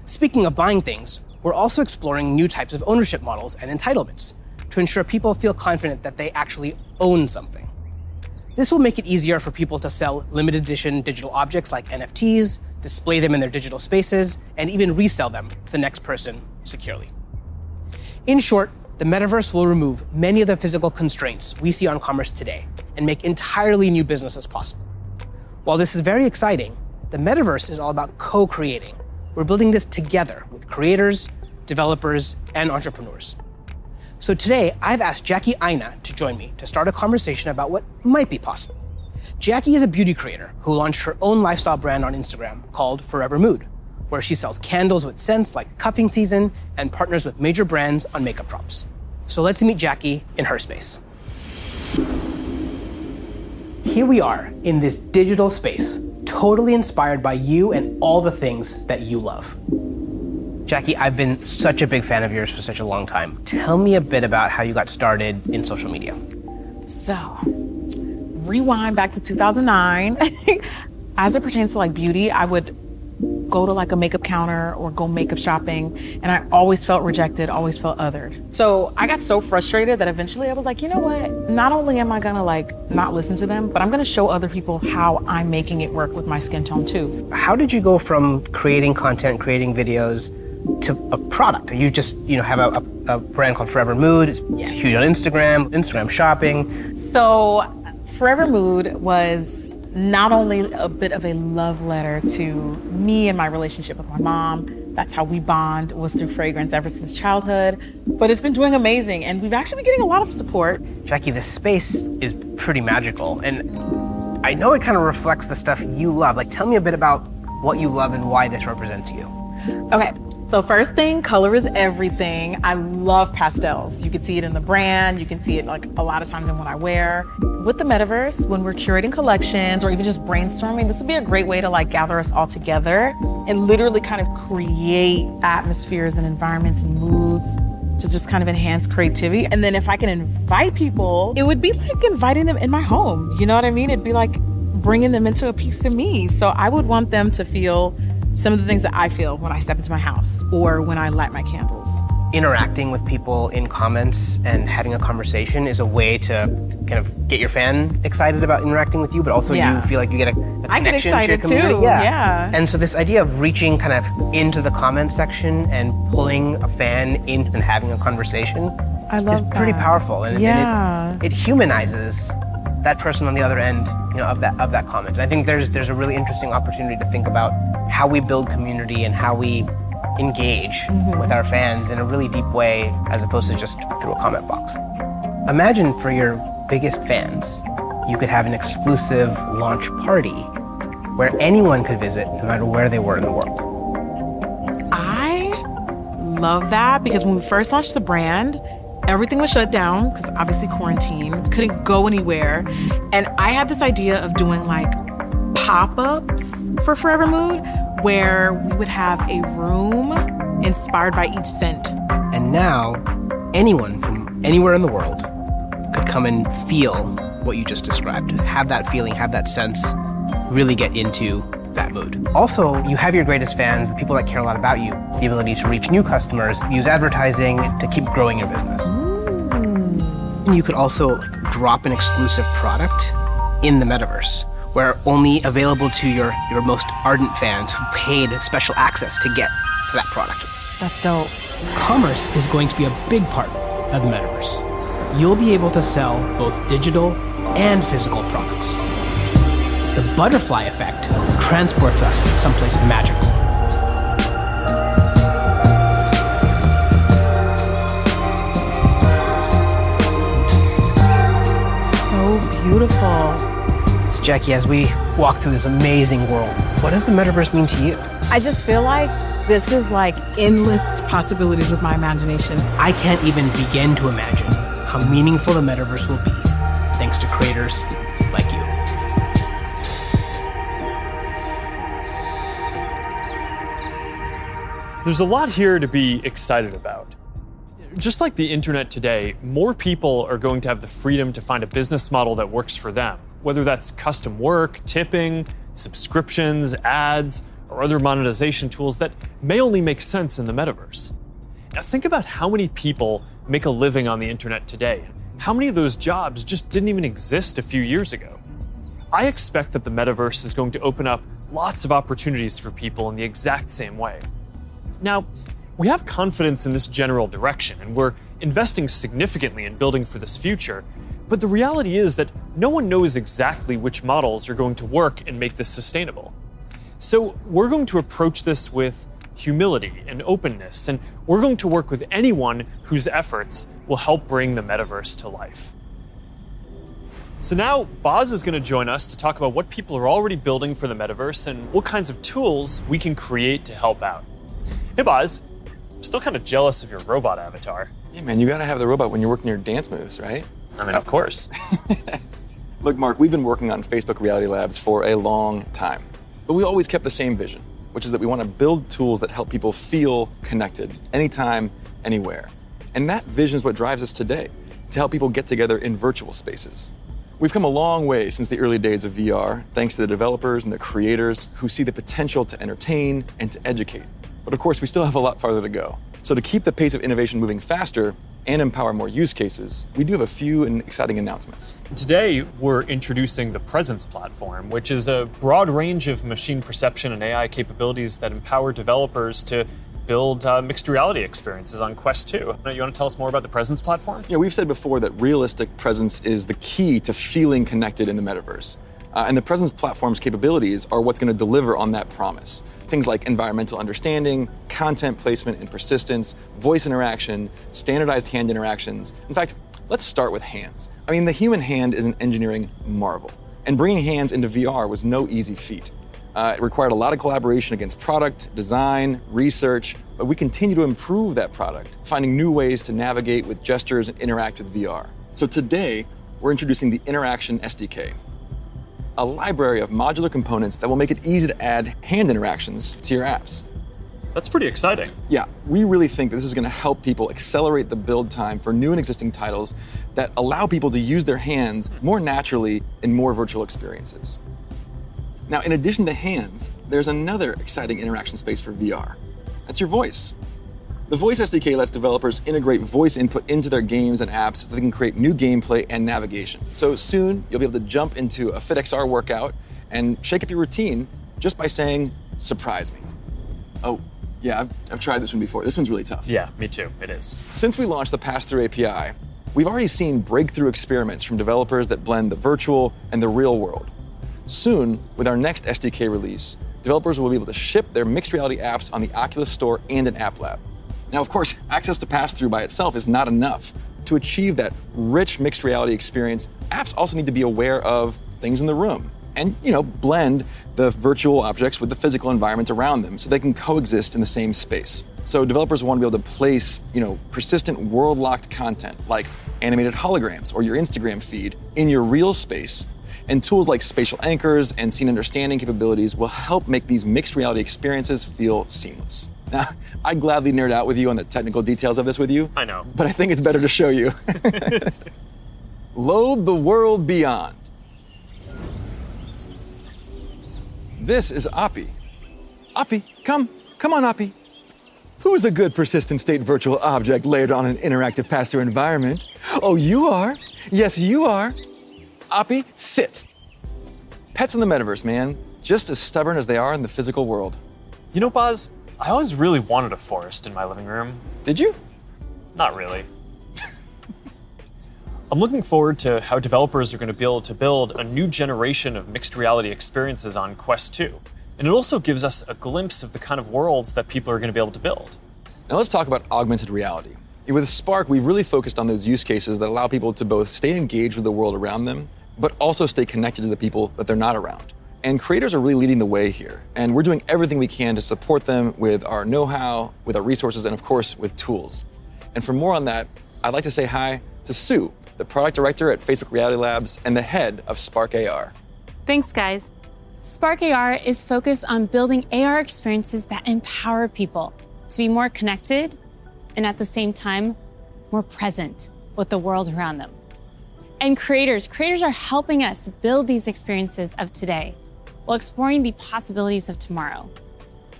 Speaking of buying things, we're also exploring new types of ownership models and entitlements to ensure people feel confident that they actually own something. This will make it easier for people to sell limited edition digital objects like NFTs, display them in their digital spaces, and even resell them to the next person securely. In short, the metaverse will remove many of the physical constraints we see on commerce today and make entirely new businesses possible. While this is very exciting, the metaverse is all about co-creating. We're building this together with creators, developers, and entrepreneurs. So today, I've asked Jackie Aina to join me to start a conversation about what might be possible. Jackie is a beauty creator who launched her own lifestyle brand on Instagram called Forever Mood, where she sells candles with scents like cuffing season and partners with major brands on makeup drops. So let's meet Jackie in her space. Here we are in this digital space, totally inspired by you and all the things that you love. Jackie, I've been such a big fan of yours for such a long time. Tell me a bit about how you got started in social media. So, rewind back to 2009. As it pertains to like beauty, I would go to like a makeup counter or go makeup shopping, and I always felt rejected, always felt othered. So I got so frustrated that eventually I was like, you know what? Not only am I gonna like not listen to them, but I'm gonna show other people how I'm making it work with my skin tone too. How did you go from creating content, creating videos, to a product? You just, have a brand called Forever Mood. It's huge on Instagram shopping. So Forever Mood was not only a bit of a love letter to me and my relationship with my mom. That's how we bond, was through fragrance ever since childhood. But it's been doing amazing, and we've actually been getting a lot of support. Jackie, this space is pretty magical, and I know it kind of reflects the stuff you love. Like, tell me a bit about what you love and why this represents you. Okay, so first thing, color is everything. I love pastels. You can see it in the brand. You can see it like a lot of times in what I wear. With the Metaverse, when we're curating collections or even just brainstorming, this would be a great way to like gather us all together and literally kind of create atmospheres and environments and moods to just kind of enhance creativity. And then if I can invite people, it would be like inviting them in my home. You know what I mean? It'd be like bringing them into a piece of me. So I would want them to feel some of the things that I feel when I step into my house or when I light my candles. Interacting with people in comments and having a conversation is a way to kind of get your fan excited about interacting with you, but also you feel like you get a connection I get excited to your community. too, yeah. And so this idea of reaching kind of into the comment section and pulling a fan in and having a conversation is pretty powerful. And it humanizes that person on the other end, of that comment. I think there's a really interesting opportunity to think about how we build community and how we engage with our fans in a really deep way, as opposed to just through a comment box. Imagine for your biggest fans, you could have an exclusive launch party where anyone could visit, no matter where they were in the world. I love that, because when we first launched the brand, everything was shut down because obviously quarantine, couldn't go anywhere. And I had this idea of doing like pop-ups for Forever Mood, where we would have a room inspired by each scent. And now, anyone from anywhere in the world could come and feel what you just described, have that feeling, have that sense, really get into that mood. Also, you have your greatest fans, the people that care a lot about you, the ability to reach new customers, use advertising to keep growing your business. And you could also drop an exclusive product in the Metaverse, where only available to your most ardent fans who paid special access to get to that product. That's dope. Commerce is going to be a big part of the Metaverse. You'll be able to sell both digital and physical products. The butterfly effect transports us someplace magical. So beautiful. So Jackie, as we walk through this amazing world, what does the Metaverse mean to you? I just feel like this is like endless possibilities with my imagination. I can't even begin to imagine how meaningful the Metaverse will be thanks to creators like you. There's a lot here to be excited about. Just like the internet today, more people are going to have the freedom to find a business model that works for them, whether that's custom work, tipping, subscriptions, ads, or other monetization tools that may only make sense in the Metaverse. Now think about how many people make a living on the internet today. How many of those jobs just didn't even exist a few years ago? I expect that the Metaverse is going to open up lots of opportunities for people in the exact same way. Now, we have confidence in this general direction, and we're investing significantly in building for this future, but the reality is that no one knows exactly which models are going to work and make this sustainable. So we're going to approach this with humility and openness, and we're going to work with anyone whose efforts will help bring the Metaverse to life. So now, Boz is going to join us to talk about what people are already building for the Metaverse and what kinds of tools we can create to help out. Hey Boz, I'm still kind of jealous of your robot avatar. Yeah, man, you gotta have the robot when you're working your dance moves, right? I mean, of course. Look, Mark, we've been working on Facebook Reality Labs for a long time, but we always kept the same vision, which is that we want to build tools that help people feel connected anytime, anywhere. And that vision is what drives us today, to help people get together in virtual spaces. We've come a long way since the early days of VR, thanks to the developers and the creators who see the potential to entertain and to educate. But of course, we still have a lot farther to go. So to keep the pace of innovation moving faster and empower more use cases, we do have a few exciting announcements. Today, we're introducing the Presence platform, which is a broad range of machine perception and AI capabilities that empower developers to build mixed reality experiences on Quest 2. You want to tell us more about the Presence platform? Yeah, we've said before that realistic presence is the key to feeling connected in the metaverse. And the Presence platform's capabilities are what's going to deliver on that promise. Things like environmental understanding, content placement and persistence, voice interaction, standardized hand interactions. In fact, let's start with hands. I mean, the human hand is an engineering marvel. And bringing hands into VR was no easy feat. It required a lot of collaboration against product, design, research, but we continue to improve that product, finding new ways to navigate with gestures and interact with VR. So today, we're introducing the Interaction SDK, a library of modular components that will make it easy to add hand interactions to your apps. That's pretty exciting. Yeah, we really think that this is going to help people accelerate the build time for new and existing titles that allow people to use their hands more naturally in more virtual experiences. Now, in addition to hands, there's another exciting interaction space for VR. That's your voice. The Voice SDK lets developers integrate voice input into their games and apps so they can create new gameplay and navigation. So soon, you'll be able to jump into a FitXR workout and shake up your routine just by saying, "Surprise me." Oh, yeah, I've tried this one before. This one's really tough. Yeah, me too. It is. Since we launched the Pass-Through API, we've already seen breakthrough experiments from developers that blend the virtual and the real world. Soon, with our next SDK release, developers will be able to ship their mixed reality apps on the Oculus Store and an App Lab. Now, of course, access to pass-through by itself is not enough. To achieve that rich mixed reality experience, apps also need to be aware of things in the room and, blend the virtual objects with the physical environment around them so they can coexist in the same space. So developers want to be able to place, persistent world-locked content like animated holograms or your Instagram feed in your real space. And tools like spatial anchors and scene understanding capabilities will help make these mixed reality experiences feel seamless. Now, I'd gladly nerd out with you on the technical details of this with you. I know. But I think it's better to show you. Load the world beyond. This is Api. Api, come on, Api. Who is a good persistent state virtual object layered on an interactive pass-through environment? Oh, you are. Yes, you are. Api, sit. Pets in the metaverse, man. Just as stubborn as they are in the physical world. You know, Boz, I always really wanted a forest in my living room. Did you? Not really. I'm looking forward to how developers are going to be able to build a new generation of mixed reality experiences on Quest 2. And it also gives us a glimpse of the kind of worlds that people are going to be able to build. Now let's talk about augmented reality. With Spark, we've really focused on those use cases that allow people to both stay engaged with the world around them, but also stay connected to the people that they're not around. And creators are really leading the way here. And we're doing everything we can to support them with our know-how, with our resources, and of course, with tools. And for more on that, I'd like to say hi to Sue, the product director at Facebook Reality Labs and the head of Spark AR. Thanks, guys. Spark AR is focused on building AR experiences that empower people to be more connected and at the same time, more present with the world around them. And creators are helping us build these experiences of today while exploring the possibilities of tomorrow.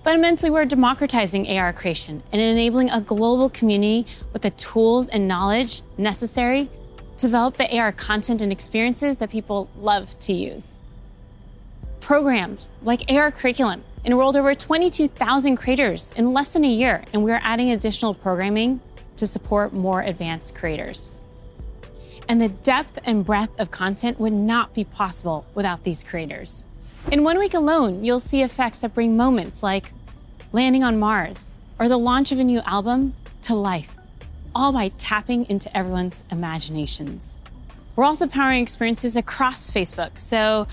Fundamentally, we're democratizing AR creation and enabling a global community with the tools and knowledge necessary to develop the AR content and experiences that people love to use. Programs like AR Curriculum enrolled over 22,000 creators in less than a year, and we're adding additional programming to support more advanced creators. And the depth and breadth of content would not be possible without these creators. In 1 week alone, you'll see effects that bring moments like landing on Mars or the launch of a new album to life, all by tapping into everyone's imaginations. We're also powering experiences across Facebook, so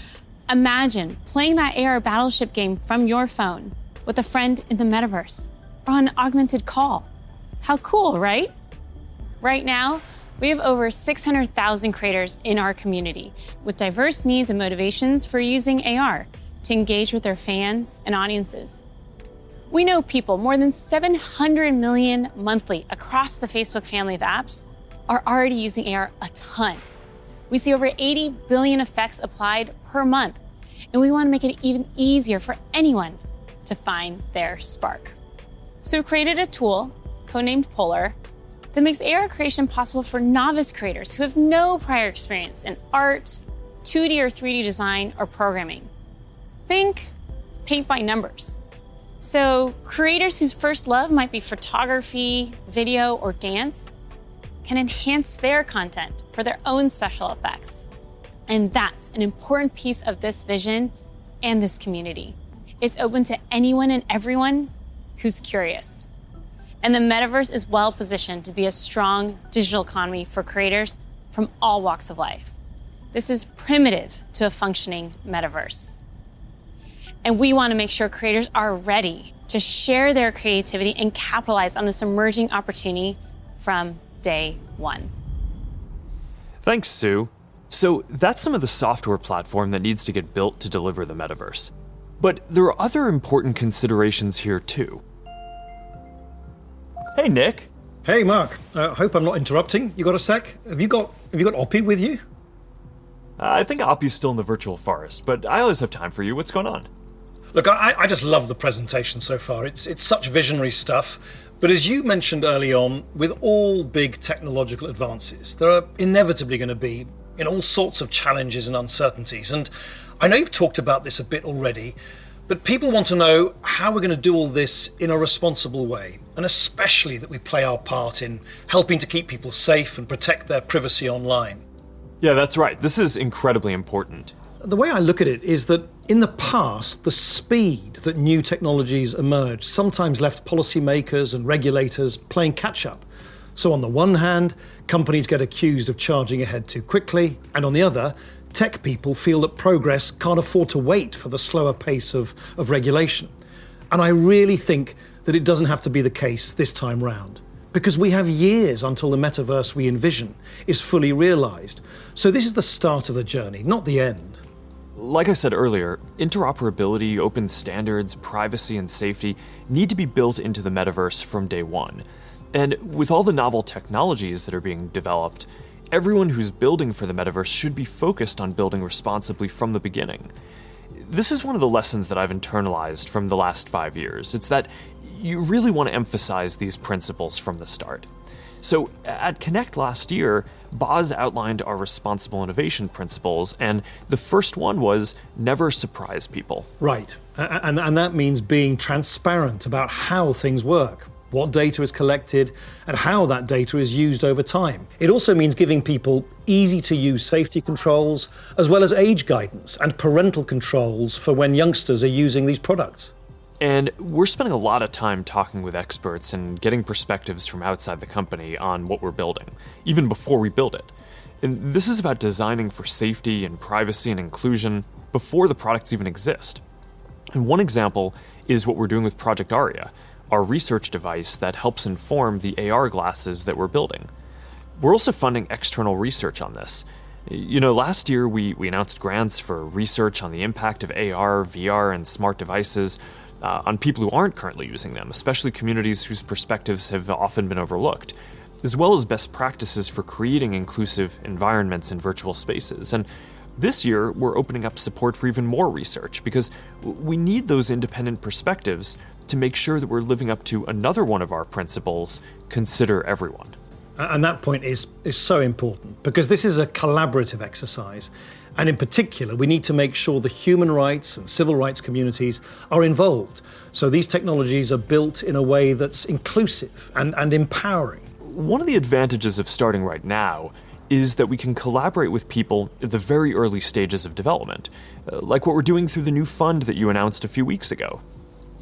imagine playing that AR battleship game from your phone with a friend in the metaverse or on an augmented call. How cool, right? Right now, we have over 600,000 creators in our community with diverse needs and motivations for using AR to engage with their fans and audiences. We know people, more than 700 million monthly across the Facebook family of apps, are already using AR a ton. We see over 80 billion effects applied per month, and we want to make it even easier for anyone to find their spark. So we created a tool, codenamed Polar, that makes AR creation possible for novice creators who have no prior experience in art, 2D or 3D design, or programming. Think paint by numbers. So creators whose first love might be photography, video, or dance can enhance their content for their own special effects. And that's an important piece of this vision and this community. It's open to anyone and everyone who's curious. And the Metaverse is well positioned to be a strong digital economy for creators from all walks of life. This is primitive to a functioning Metaverse. And we want to make sure creators are ready to share their creativity and capitalize on this emerging opportunity from day one. Thanks, Sue. So that's some of the software platform that needs to get built to deliver the Metaverse. But there are other important considerations here too. Hey, Nick. Hey, Mark. Hope I'm not interrupting. You got a sec? Have you got Oppie with you? I think Oppie's still in the virtual forest, but I always have time for you. What's going on? Look, I just love the presentation so far. It's such visionary stuff. But as you mentioned early on, with all big technological advances, there are inevitably going to be all sorts of challenges and uncertainties. And I know you've talked about this a bit already, but people want to know how we're going to do all this in a responsible way, and especially that we play our part in helping to keep people safe and protect their privacy online. Yeah, that's right. This is incredibly important. The way I look at it is that in the past, the speed that new technologies emerged sometimes left policymakers and regulators playing catch up. So on the one hand, companies get accused of charging ahead too quickly, and on the other, tech people feel that progress can't afford to wait for the slower pace of regulation. And I really think that it doesn't have to be the case this time round, because we have years until the metaverse we envision is fully realized. So this is the start of the journey, not the end. Like I said earlier, interoperability, open standards, privacy, and safety need to be built into the metaverse from day one. And with all the novel technologies that are being developed, everyone who's building for the metaverse should be focused on building responsibly from the beginning. This is one of the lessons that I've internalized from the last 5 years. It's that you really want to emphasize these principles from the start. So at Connect last year, Boz outlined our responsible innovation principles, and the first one was never surprise people. Right, and that means being transparent about how things work, what data is collected, and how that data is used over time. It also means giving people easy-to-use safety controls, as well as age guidance and parental controls for when youngsters are using these products. And we're spending a lot of time talking with experts and getting perspectives from outside the company on what we're building, even before we build it. And this is about designing for safety and privacy and inclusion before the products even exist. And one example is what we're doing with Project Aria, our research device that helps inform the AR glasses that we're building. We're also funding external research on this. You know, last year we announced grants for research on the impact of AR, VR, and smart devices on people who aren't currently using them, especially communities whose perspectives have often been overlooked, as well as best practices for creating inclusive environments in virtual spaces. And this year, we're opening up support for even more research because we need those independent perspectives to make sure that we're living up to another one of our principles, consider everyone. And that point is so important because this is a collaborative exercise. And in particular, we need to make sure the human rights and civil rights communities are involved. So these technologies are built in a way that's inclusive and empowering. One of the advantages of starting right now is that we can collaborate with people at the very early stages of development, like what we're doing through the new fund that you announced a few weeks ago.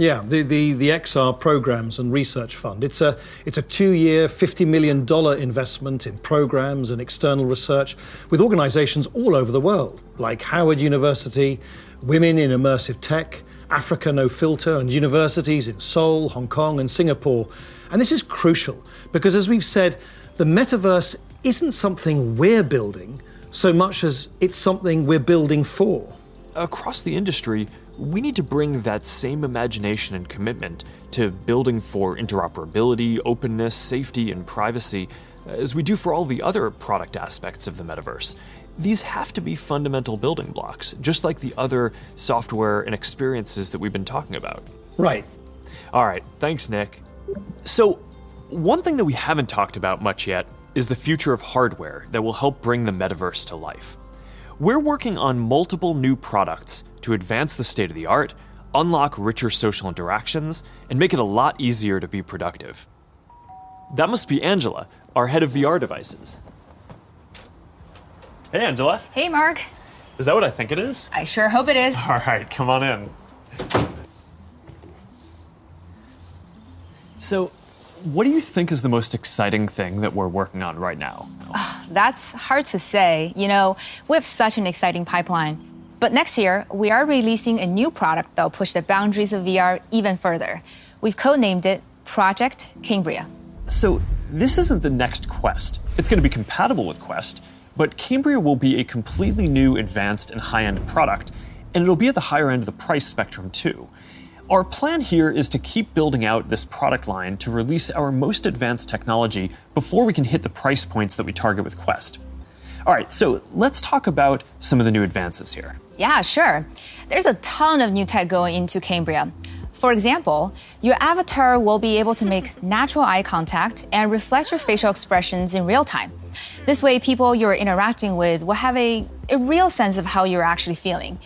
Yeah, the XR Programs and Research Fund. It's a 2-year, $50 million investment in programs and external research with organizations all over the world, like Howard University, Women in Immersive Tech, Africa No Filter, and universities in Seoul, Hong Kong, and Singapore. And this is crucial because, as we've said, the metaverse isn't something we're building so much as it's something we're building for. Across the industry, we need to bring that same imagination and commitment to building for interoperability, openness, safety, and privacy as we do for all the other product aspects of the metaverse. These have to be fundamental building blocks, just like the other software and experiences that we've been talking about. Right. All right, thanks, Nick. So, one thing that we haven't talked about much yet is the future of hardware that will help bring the metaverse to life. We're working on multiple new products to advance the state of the art, unlock richer social interactions, and make it a lot easier to be productive. That must be Angela, our head of VR devices. Hey, Angela. Hey, Mark. Is that what I think it is? I sure hope it is. All right, come on in. So, what do you think is the most exciting thing that we're working on right now? That's hard to say. You know, we have such an exciting pipeline. But next year, we are releasing a new product that will push the boundaries of VR even further. We've codenamed it Project Cambria. So, this isn't the next Quest. It's going to be compatible with Quest, but Cambria will be a completely new, advanced, and high-end product, and it'll be at the higher end of the price spectrum, too. Our plan here is to keep building out this product line to release our most advanced technology before we can hit the price points that we target with Quest. All right, so let's talk about some of the new advances here. Yeah, sure. There's a ton of new tech going into Cambria. For example, your avatar will be able to make natural eye contact and reflect your facial expressions in real time. This way, people you're interacting with will have a real sense of how you're actually feeling.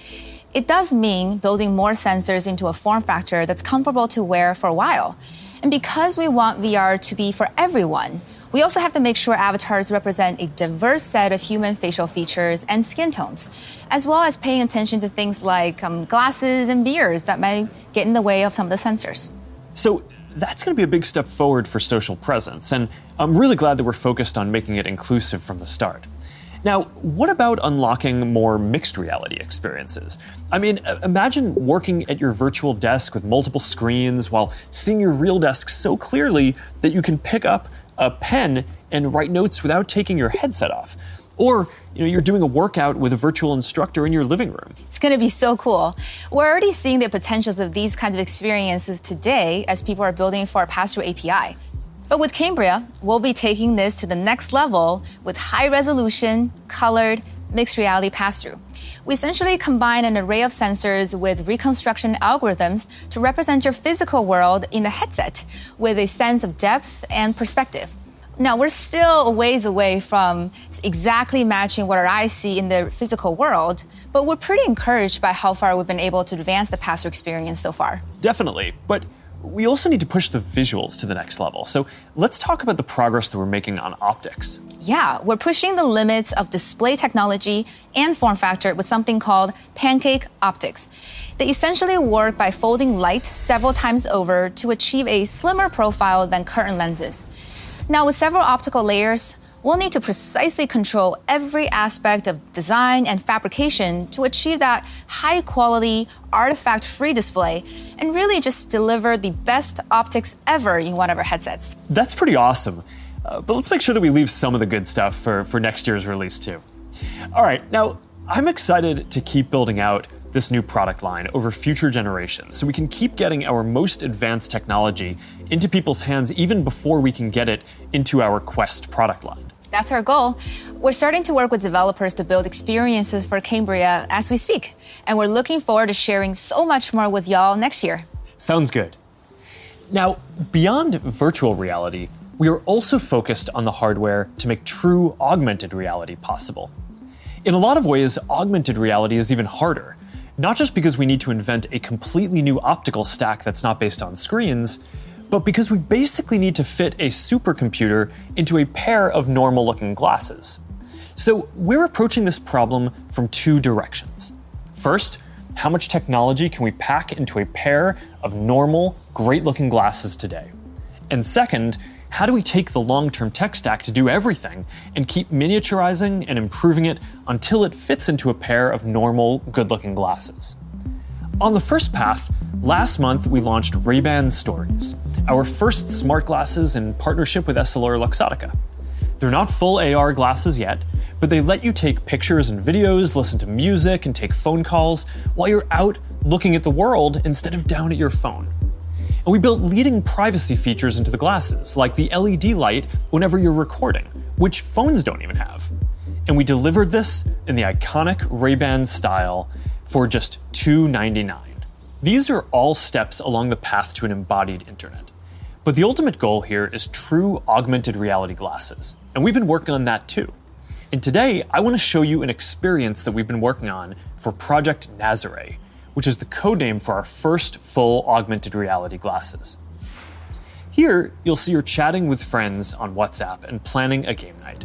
It does mean building more sensors into a form factor that's comfortable to wear for a while. And because we want VR to be for everyone, we also have to make sure avatars represent a diverse set of human facial features and skin tones, as well as paying attention to things like glasses and beards that might get in the way of some of the sensors. So that's going to be a big step forward for social presence, and I'm really glad that we're focused on making it inclusive from the start. Now, what about unlocking more mixed reality experiences? I mean, imagine working at your virtual desk with multiple screens while seeing your real desk so clearly that you can pick up a pen and write notes without taking your headset off. Or, you're doing a workout with a virtual instructor in your living room. It's going to be so cool. We're already seeing the potentials of these kinds of experiences today as people are building for our pass-through API. But with Cambria, we'll be taking this to the next level with high-resolution, colored, mixed reality pass-through. We essentially combine an array of sensors with reconstruction algorithms to represent your physical world in the headset with a sense of depth and perspective. Now, we're still a ways away from exactly matching what our eyes see in the physical world, but we're pretty encouraged by how far we've been able to advance the pass-through experience so far. Definitely, but we also need to push the visuals to the next level. So let's talk about the progress that we're making on optics. Yeah, we're pushing the limits of display technology and form factor with something called pancake optics. They essentially work by folding light several times over to achieve a slimmer profile than current lenses. Now, with several optical layers, we'll need to precisely control every aspect of design and fabrication to achieve that high-quality, artifact-free display and really just deliver the best optics ever in one of our headsets. That's pretty awesome. But let's make sure that we leave some of the good stuff for next year's release, too. All right, now, I'm excited to keep building out this new product line over future generations so we can keep getting our most advanced technology into people's hands even before we can get it into our Quest product line. That's our goal. We're starting to work with developers to build experiences for Cambria as we speak, and we're looking forward to sharing so much more with y'all next year. Sounds good. Now, beyond virtual reality, we are also focused on the hardware to make true augmented reality possible. In a lot of ways, augmented reality is even harder, not just because we need to invent a completely new optical stack that's not based on screens, but because we basically need to fit a supercomputer into a pair of normal-looking glasses. So we're approaching this problem from two directions. First, how much technology can we pack into a pair of normal, great-looking glasses today? And second, how do we take the long-term tech stack to do everything and keep miniaturizing and improving it until it fits into a pair of normal, good-looking glasses? On the first path, last month we launched Ray-Ban Stories, our first smart glasses in partnership with Essilor Luxottica. They're not full AR glasses yet, but they let you take pictures and videos, listen to music, and take phone calls while you're out looking at the world instead of down at your phone. And we built leading privacy features into the glasses, like the LED light whenever you're recording, which phones don't even have. And we delivered this in the iconic Ray-Ban style for just $299. These are all steps along the path to an embodied internet. But the ultimate goal here is true augmented reality glasses. And we've been working on that too. And today, I want to show you an experience that we've been working on for Project Nazare, which is the codename for our first full augmented reality glasses. Here, you'll see you're chatting with friends on WhatsApp and planning a game night.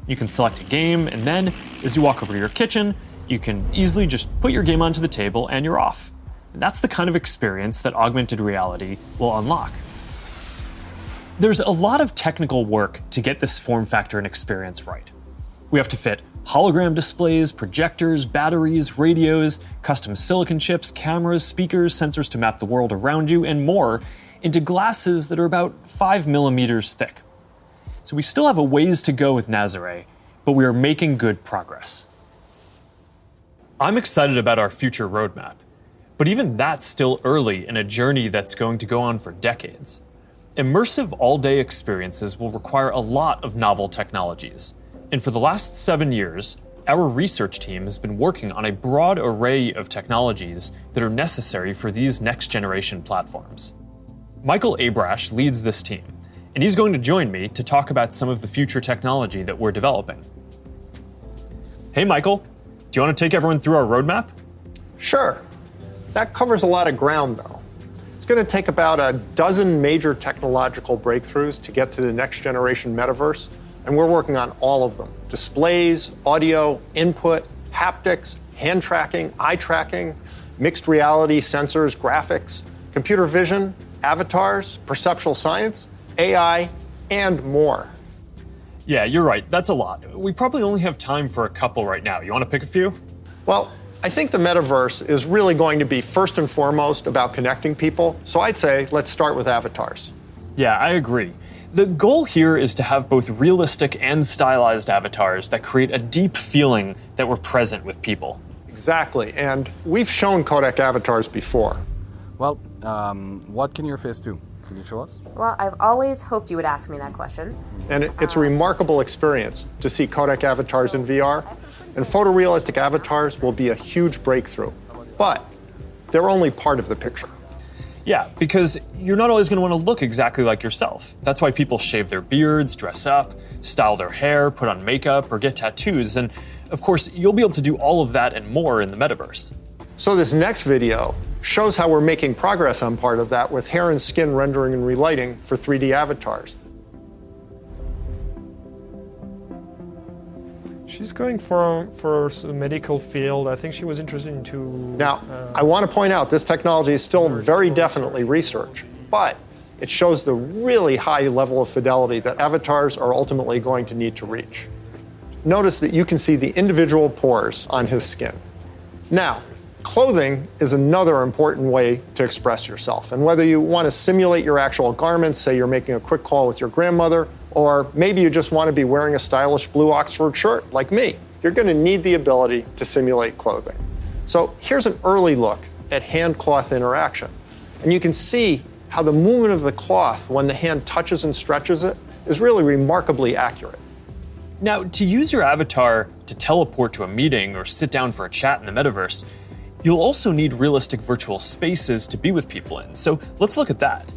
You can select a game, and then, as you walk over to your kitchen, you can easily just put your game onto the table and you're off. And that's the kind of experience that augmented reality will unlock. There's a lot of technical work to get this form factor and experience right. We have to fit hologram displays, projectors, batteries, radios, custom silicon chips, cameras, speakers, sensors to map the world around you, and more into glasses that are about 5 millimeters thick. So we still have a ways to go with Nazare, but we are making good progress. I'm excited about our future roadmap, but even that's still early in a journey that's going to go on for decades. Immersive all-day experiences will require a lot of novel technologies. And for the last 7 years, our research team has been working on a broad array of technologies that are necessary for these next-generation platforms. Michael Abrash leads this team, and he's going to join me to talk about some of the future technology that we're developing. Hey, Michael, do you want to take everyone through our roadmap? Sure. That covers a lot of ground, though. It's going to take about a dozen major technological breakthroughs to get to the next-generation metaverse, and we're working on all of them. Displays, audio, input, haptics, hand tracking, eye tracking, mixed reality sensors, graphics, computer vision, avatars, perceptual science, AI, and more. Yeah, you're right. That's a lot. We probably only have time for a couple right now. You want to pick a few? Well, I think the metaverse is really going to be first and foremost about connecting people, so I'd say let's start with avatars. Yeah, I agree. The goal here is to have both realistic and stylized avatars that create a deep feeling that we're present with people. Exactly, and we've shown codec avatars before. Well, what can your face do? Can you show us? Well, I've always hoped you would ask me that question. And it's a remarkable experience to see codec avatars in VR, and photorealistic avatars will be a huge breakthrough. But they're only part of the picture. Yeah, because you're not always going to want to look exactly like yourself. That's why people shave their beards, dress up, style their hair, put on makeup, or get tattoos. And of course, you'll be able to do all of that and more in the metaverse. So this next video shows how we're making progress on part of that with hair and skin rendering and relighting for 3D avatars. She's going for the medical field. I think she was interested into... Now, I want to point out this technology is still very definitely research, but it shows the really high level of fidelity that avatars are ultimately going to need to reach. Notice that you can see the individual pores on his skin. Now, clothing is another important way to express yourself. And whether you want to simulate your actual garments, say you're making a quick call with your grandmother, or maybe you just want to be wearing a stylish blue Oxford shirt like me, you're going to need the ability to simulate clothing. So here's an early look at hand-cloth interaction. And you can see how the movement of the cloth when the hand touches and stretches it is really remarkably accurate. Now, to use your avatar to teleport to a meeting or sit down for a chat in the metaverse, you'll also need realistic virtual spaces to be with people in. So let's look at that.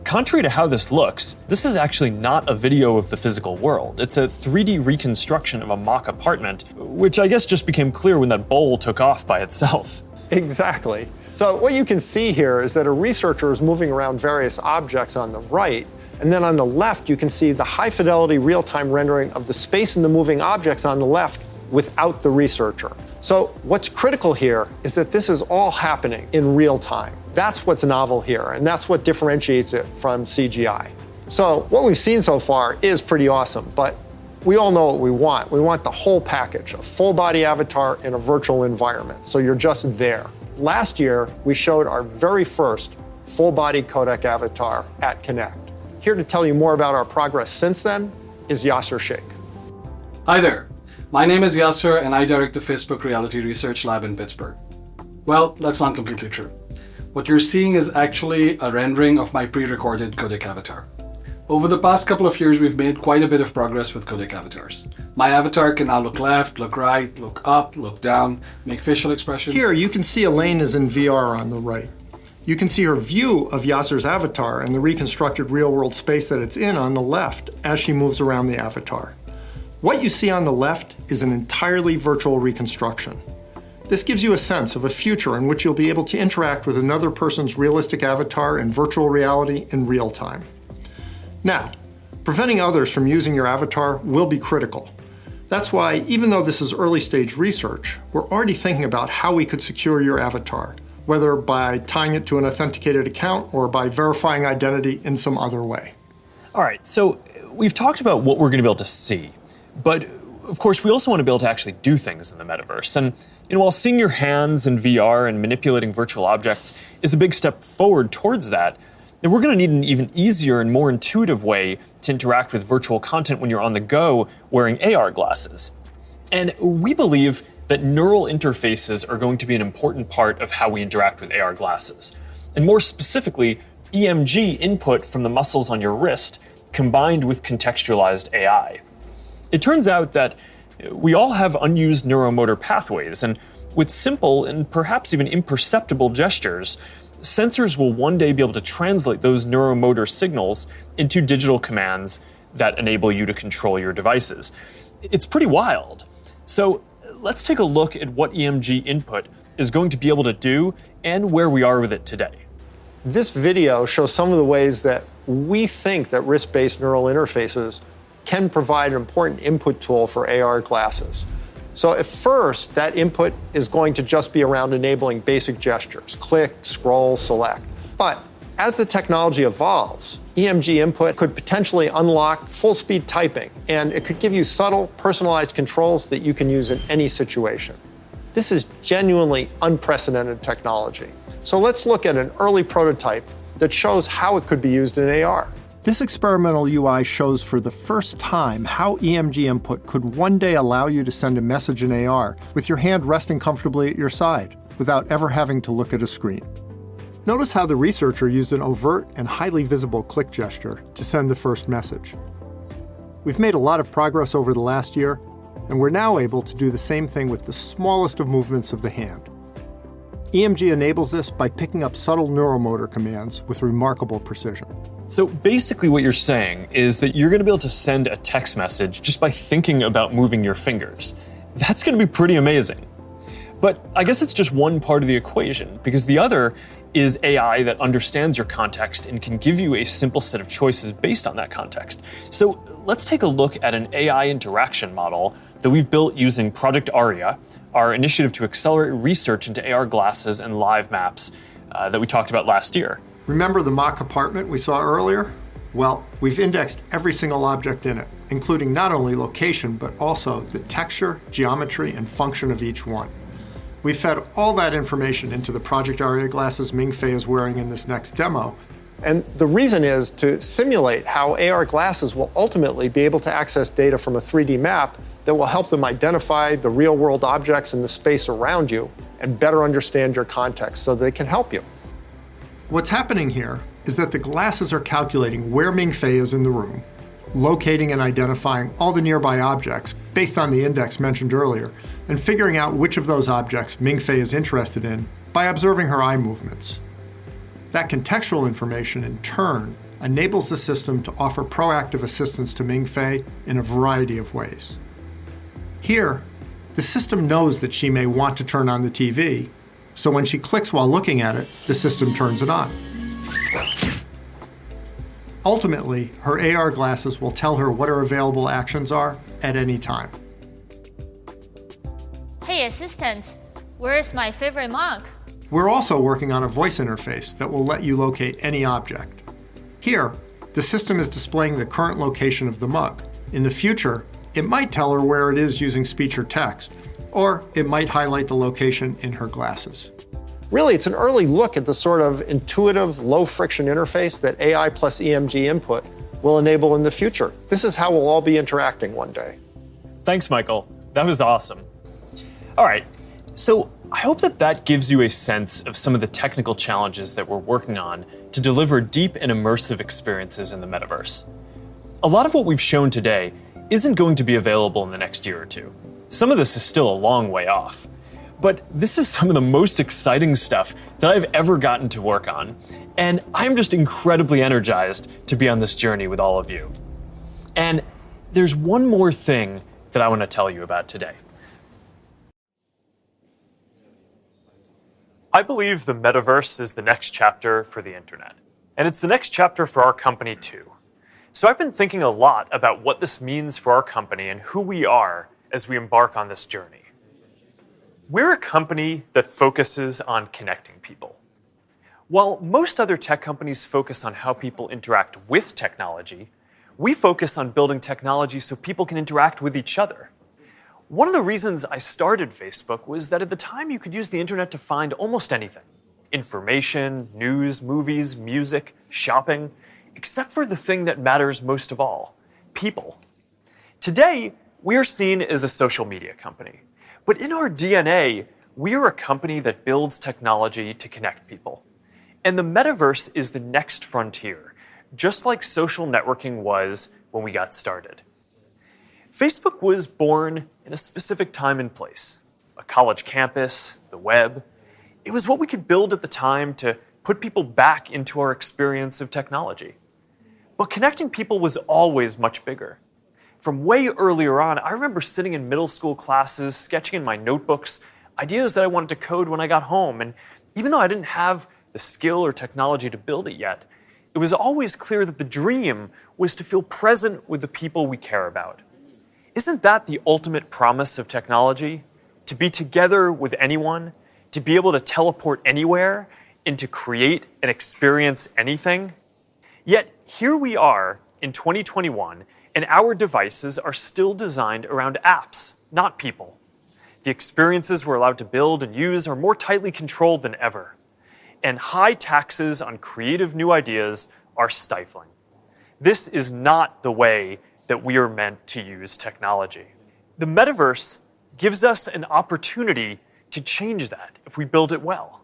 Contrary to how this looks, this is actually not a video of the physical world. It's a 3D reconstruction of a mock apartment, which I guess just became clear when that bowl took off by itself. Exactly. So what you can see here is that a researcher is moving around various objects on the right, and then on the left you can see the high-fidelity real-time rendering of the space in the moving objects on the left without the researcher. So what's critical here is that this is all happening in real time. That's what's novel here, and that's what differentiates it from CGI. So what we've seen so far is pretty awesome, but we all know what we want. We want the whole package, a full-body avatar in a virtual environment, so you're just there. Last year, we showed our very first full-body codec avatar at Connect. Here to tell you more about our progress since then, is Yasser Sheikh. Hi there. My name is Yasser and I direct the Facebook Reality Research Lab in Pittsburgh. Well, that's not completely true. What you're seeing is actually a rendering of my pre-recorded codec avatar. Over the past couple of years, we've made quite a bit of progress with codec avatars. My avatar can now look left, look right, look up, look down, make facial expressions. Here, you can see Elaine is in VR on the right. You can see her view of Yasser's avatar and the reconstructed real-world space that it's in on the left as she moves around the avatar. What you see on the left is an entirely virtual reconstruction. This gives you a sense of a future in which you'll be able to interact with another person's realistic avatar in virtual reality in real time. Now, preventing others from using your avatar will be critical. That's why, even though this is early stage research, we're already thinking about how we could secure your avatar, whether by tying it to an authenticated account or by verifying identity in some other way. All right, so we've talked about what we're going to be able to see, but of course we also want to be able to actually do things in the metaverse. And while seeing your hands in VR and manipulating virtual objects is a big step forward towards that, then we're going to need an even easier and more intuitive way to interact with virtual content when you're on the go wearing AR glasses. And we believe that neural interfaces are going to be an important part of how we interact with AR glasses. And more specifically, EMG input from the muscles on your wrist combined with contextualized AI. It turns out that we all have unused neuromotor pathways, and with simple and perhaps even imperceptible gestures, sensors will one day be able to translate those neuromotor signals into digital commands that enable you to control your devices. It's pretty wild. So let's take a look at what EMG input is going to be able to do and where we are with it today. This video shows some of the ways that we think that wrist-based neural interfaces can provide an important input tool for AR glasses. So at first, that input is going to just be around enabling basic gestures, click, scroll, select. But as the technology evolves, EMG input could potentially unlock full-speed typing, and it could give you subtle, personalized controls that you can use in any situation. This is genuinely unprecedented technology. So let's look at an early prototype that shows how it could be used in AR. This experimental UI shows for the first time how EMG input could one day allow you to send a message in AR with your hand resting comfortably at your side, without ever having to look at a screen. Notice how the researcher used an overt and highly visible click gesture to send the first message. We've made a lot of progress over the last year, and we're now able to do the same thing with the smallest of movements of the hand. EMG enables this by picking up subtle neuromotor commands with remarkable precision. So basically what you're saying is that you're going to be able to send a text message just by thinking about moving your fingers. That's going to be pretty amazing. But I guess it's just one part of the equation, because the other is AI that understands your context and can give you a simple set of choices based on that context. So let's take a look at an AI interaction model that we've built using Project Aria, our initiative to accelerate research into AR glasses and live maps that we talked about last year. Remember the mock apartment we saw earlier? Well, we've indexed every single object in it, including not only location, but also the texture, geometry, and function of each one. We fed all that information into the Project Aria glasses Ming-Fei is wearing in this next demo. And the reason is to simulate how AR glasses will ultimately be able to access data from a 3D map that will help them identify the real-world objects in the space around you and better understand your context so they can help you. What's happening here is that the glasses are calculating where Ming-Fei is in the room, locating and identifying all the nearby objects based on the index mentioned earlier, and figuring out which of those objects Ming-Fei is interested in by observing her eye movements. That contextual information, in turn, enables the system to offer proactive assistance to Ming-Fei in a variety of ways. Here, the system knows that she may want to turn on the TV, so when she clicks while looking at it, the system turns it on. Ultimately, her AR glasses will tell her what her available actions are at any time. Hey assistant, where's my favorite mug? We're also working on a voice interface that will let you locate any object. Here, the system is displaying the current location of the mug. In the future, it might tell her where it is using speech or text, or it might highlight the location in her glasses. Really, it's an early look at the sort of intuitive, low-friction interface that AI plus EMG input will enable in the future. This is how we'll all be interacting one day. Thanks, Michael. That was awesome. All right, so I hope that gives you a sense of some of the technical challenges that we're working on to deliver deep and immersive experiences in the metaverse. A lot of what we've shown today isn't going to be available in the next year or two. Some of this is still a long way off. But this is some of the most exciting stuff that I've ever gotten to work on, and I'm just incredibly energized to be on this journey with all of you. And there's one more thing that I want to tell you about today. I believe the metaverse is the next chapter for the internet, and it's the next chapter for our company too. So I've been thinking a lot about what this means for our company and who we are as we embark on this journey. We're a company that focuses on connecting people. While most other tech companies focus on how people interact with technology, we focus on building technology so people can interact with each other. One of the reasons I started Facebook was that at the time you could use the internet to find almost anything. Information, news, movies, music, shopping, except for the thing that matters most of all, people. Today, we are seen as a social media company. But in our DNA, we are a company that builds technology to connect people. And the metaverse is the next frontier, just like social networking was when we got started. Facebook was born in a specific time and place, a college campus, the web. It was what we could build at the time to put people back into our experience of technology. But connecting people was always much bigger. From way earlier on, I remember sitting in middle school classes, sketching in my notebooks, ideas that I wanted to code when I got home. And even though I didn't have the skill or technology to build it yet, it was always clear that the dream was to feel present with the people we care about. Isn't that the ultimate promise of technology? To be together with anyone, to be able to teleport anywhere, and to create and experience anything? Yet here we are in 2021, and our devices are still designed around apps, not people. The experiences we're allowed to build and use are more tightly controlled than ever. And high taxes on creative new ideas are stifling. This is not the way that we are meant to use technology. The metaverse gives us an opportunity to change that if we build it well.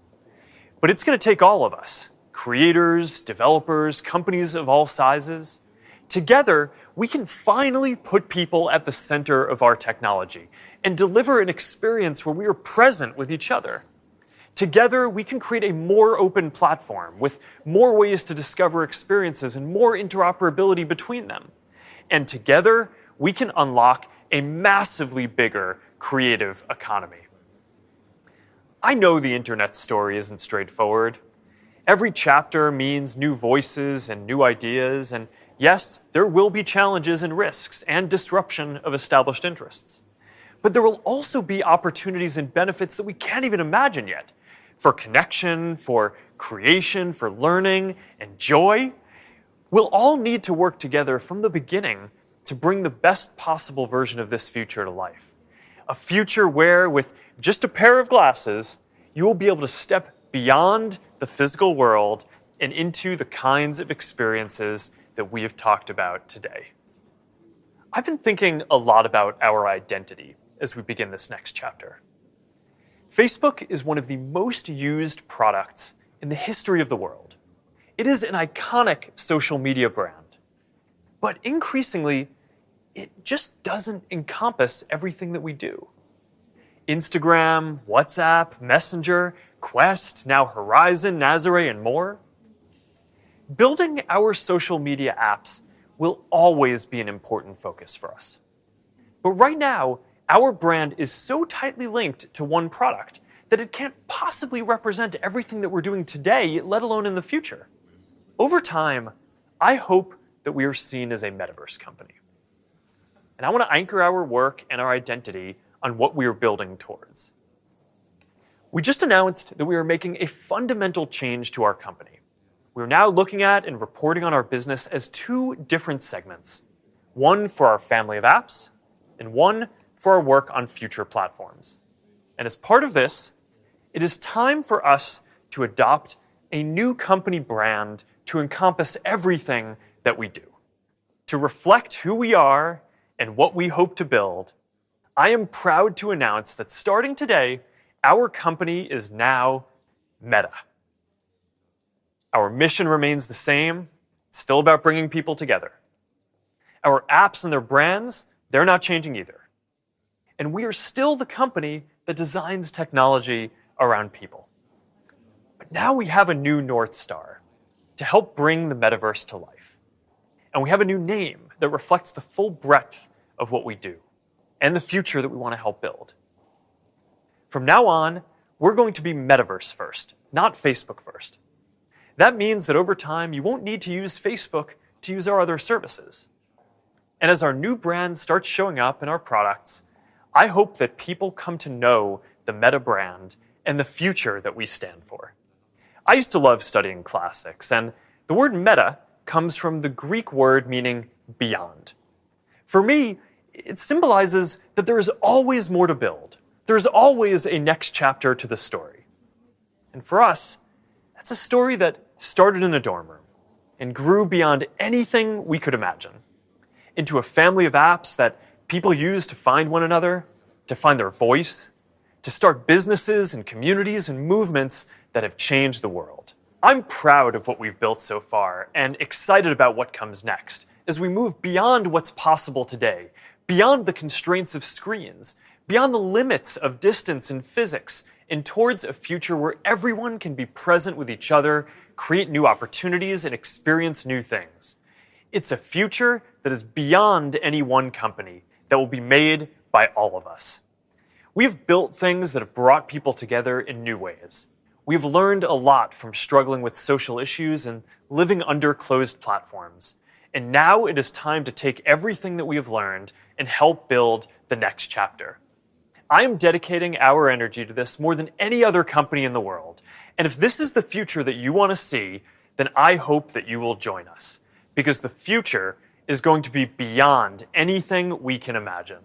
But it's going to take all of us, creators, developers, companies of all sizes. Together, we can finally put people at the center of our technology and deliver an experience where we are present with each other. Together, we can create a more open platform with more ways to discover experiences and more interoperability between them. And together, we can unlock a massively bigger creative economy. I know the internet story isn't straightforward. Every chapter means new voices and new ideas, and yes, there will be challenges and risks and disruption of established interests. But there will also be opportunities and benefits that we can't even imagine yet. For connection, for creation, for learning, and joy. We'll all need to work together from the beginning to bring the best possible version of this future to life. A future where, with just a pair of glasses, you will be able to step beyond the physical world and into the kinds of experiences that we have talked about today. I've been thinking a lot about our identity as we begin this next chapter. Facebook is one of the most used products in the history of the world. It is an iconic social media brand. But increasingly, it just doesn't encompass everything that we do. Instagram, WhatsApp, Messenger, Quest, now Horizon, Nazare, and more. Building our social media apps will always be an important focus for us. But right now, our brand is so tightly linked to one product that it can't possibly represent everything that we're doing today, let alone in the future. Over time, I hope that we are seen as a metaverse company. And I want to anchor our work and our identity on what we are building towards. We just announced that we are making a fundamental change to our company. We're now looking at and reporting on our business as two different segments. One for our family of apps, and one for our work on future platforms. And as part of this, it is time for us to adopt a new company brand to encompass everything that we do. to reflect who we are and what we hope to build, I am proud to announce that starting today, our company is now Meta. Our mission remains the same. It's still about bringing people together. Our apps and their brands, they're not changing either. And we are still the company that designs technology around people. But now we have a new North Star to help bring the metaverse to life. And we have a new name that reflects the full breadth of what we do and the future that we want to help build. From now on, we're going to be Metaverse first, not Facebook first. That means that over time, you won't need to use Facebook to use our other services. And as our new brand starts showing up in our products, I hope that people come to know the Meta brand and the future that we stand for. I used to love studying classics, and the word meta comes from the Greek word meaning beyond. For me, it symbolizes that there is always more to build. There is always a next chapter to the story. And for us, that's a story that started in a dorm room and grew beyond anything we could imagine, into a family of apps that people use to find one another, to find their voice, to start businesses and communities and movements that have changed the world. I'm proud of what we've built so far and excited about what comes next as we move beyond what's possible today, beyond the constraints of screens, beyond the limits of distance and physics, and towards a future where everyone can be present with each other, create new opportunities, and experience new things. It's a future that is beyond any one company, that will be made by all of us. We've built things that have brought people together in new ways. We've learned a lot from struggling with social issues and living under closed platforms. And now it is time to take everything that we have learned and help build the next chapter. I am dedicating our energy to this more than any other company in the world. And if this is the future that you want to see, then I hope that you will join us, because the future is going to be beyond anything we can imagine.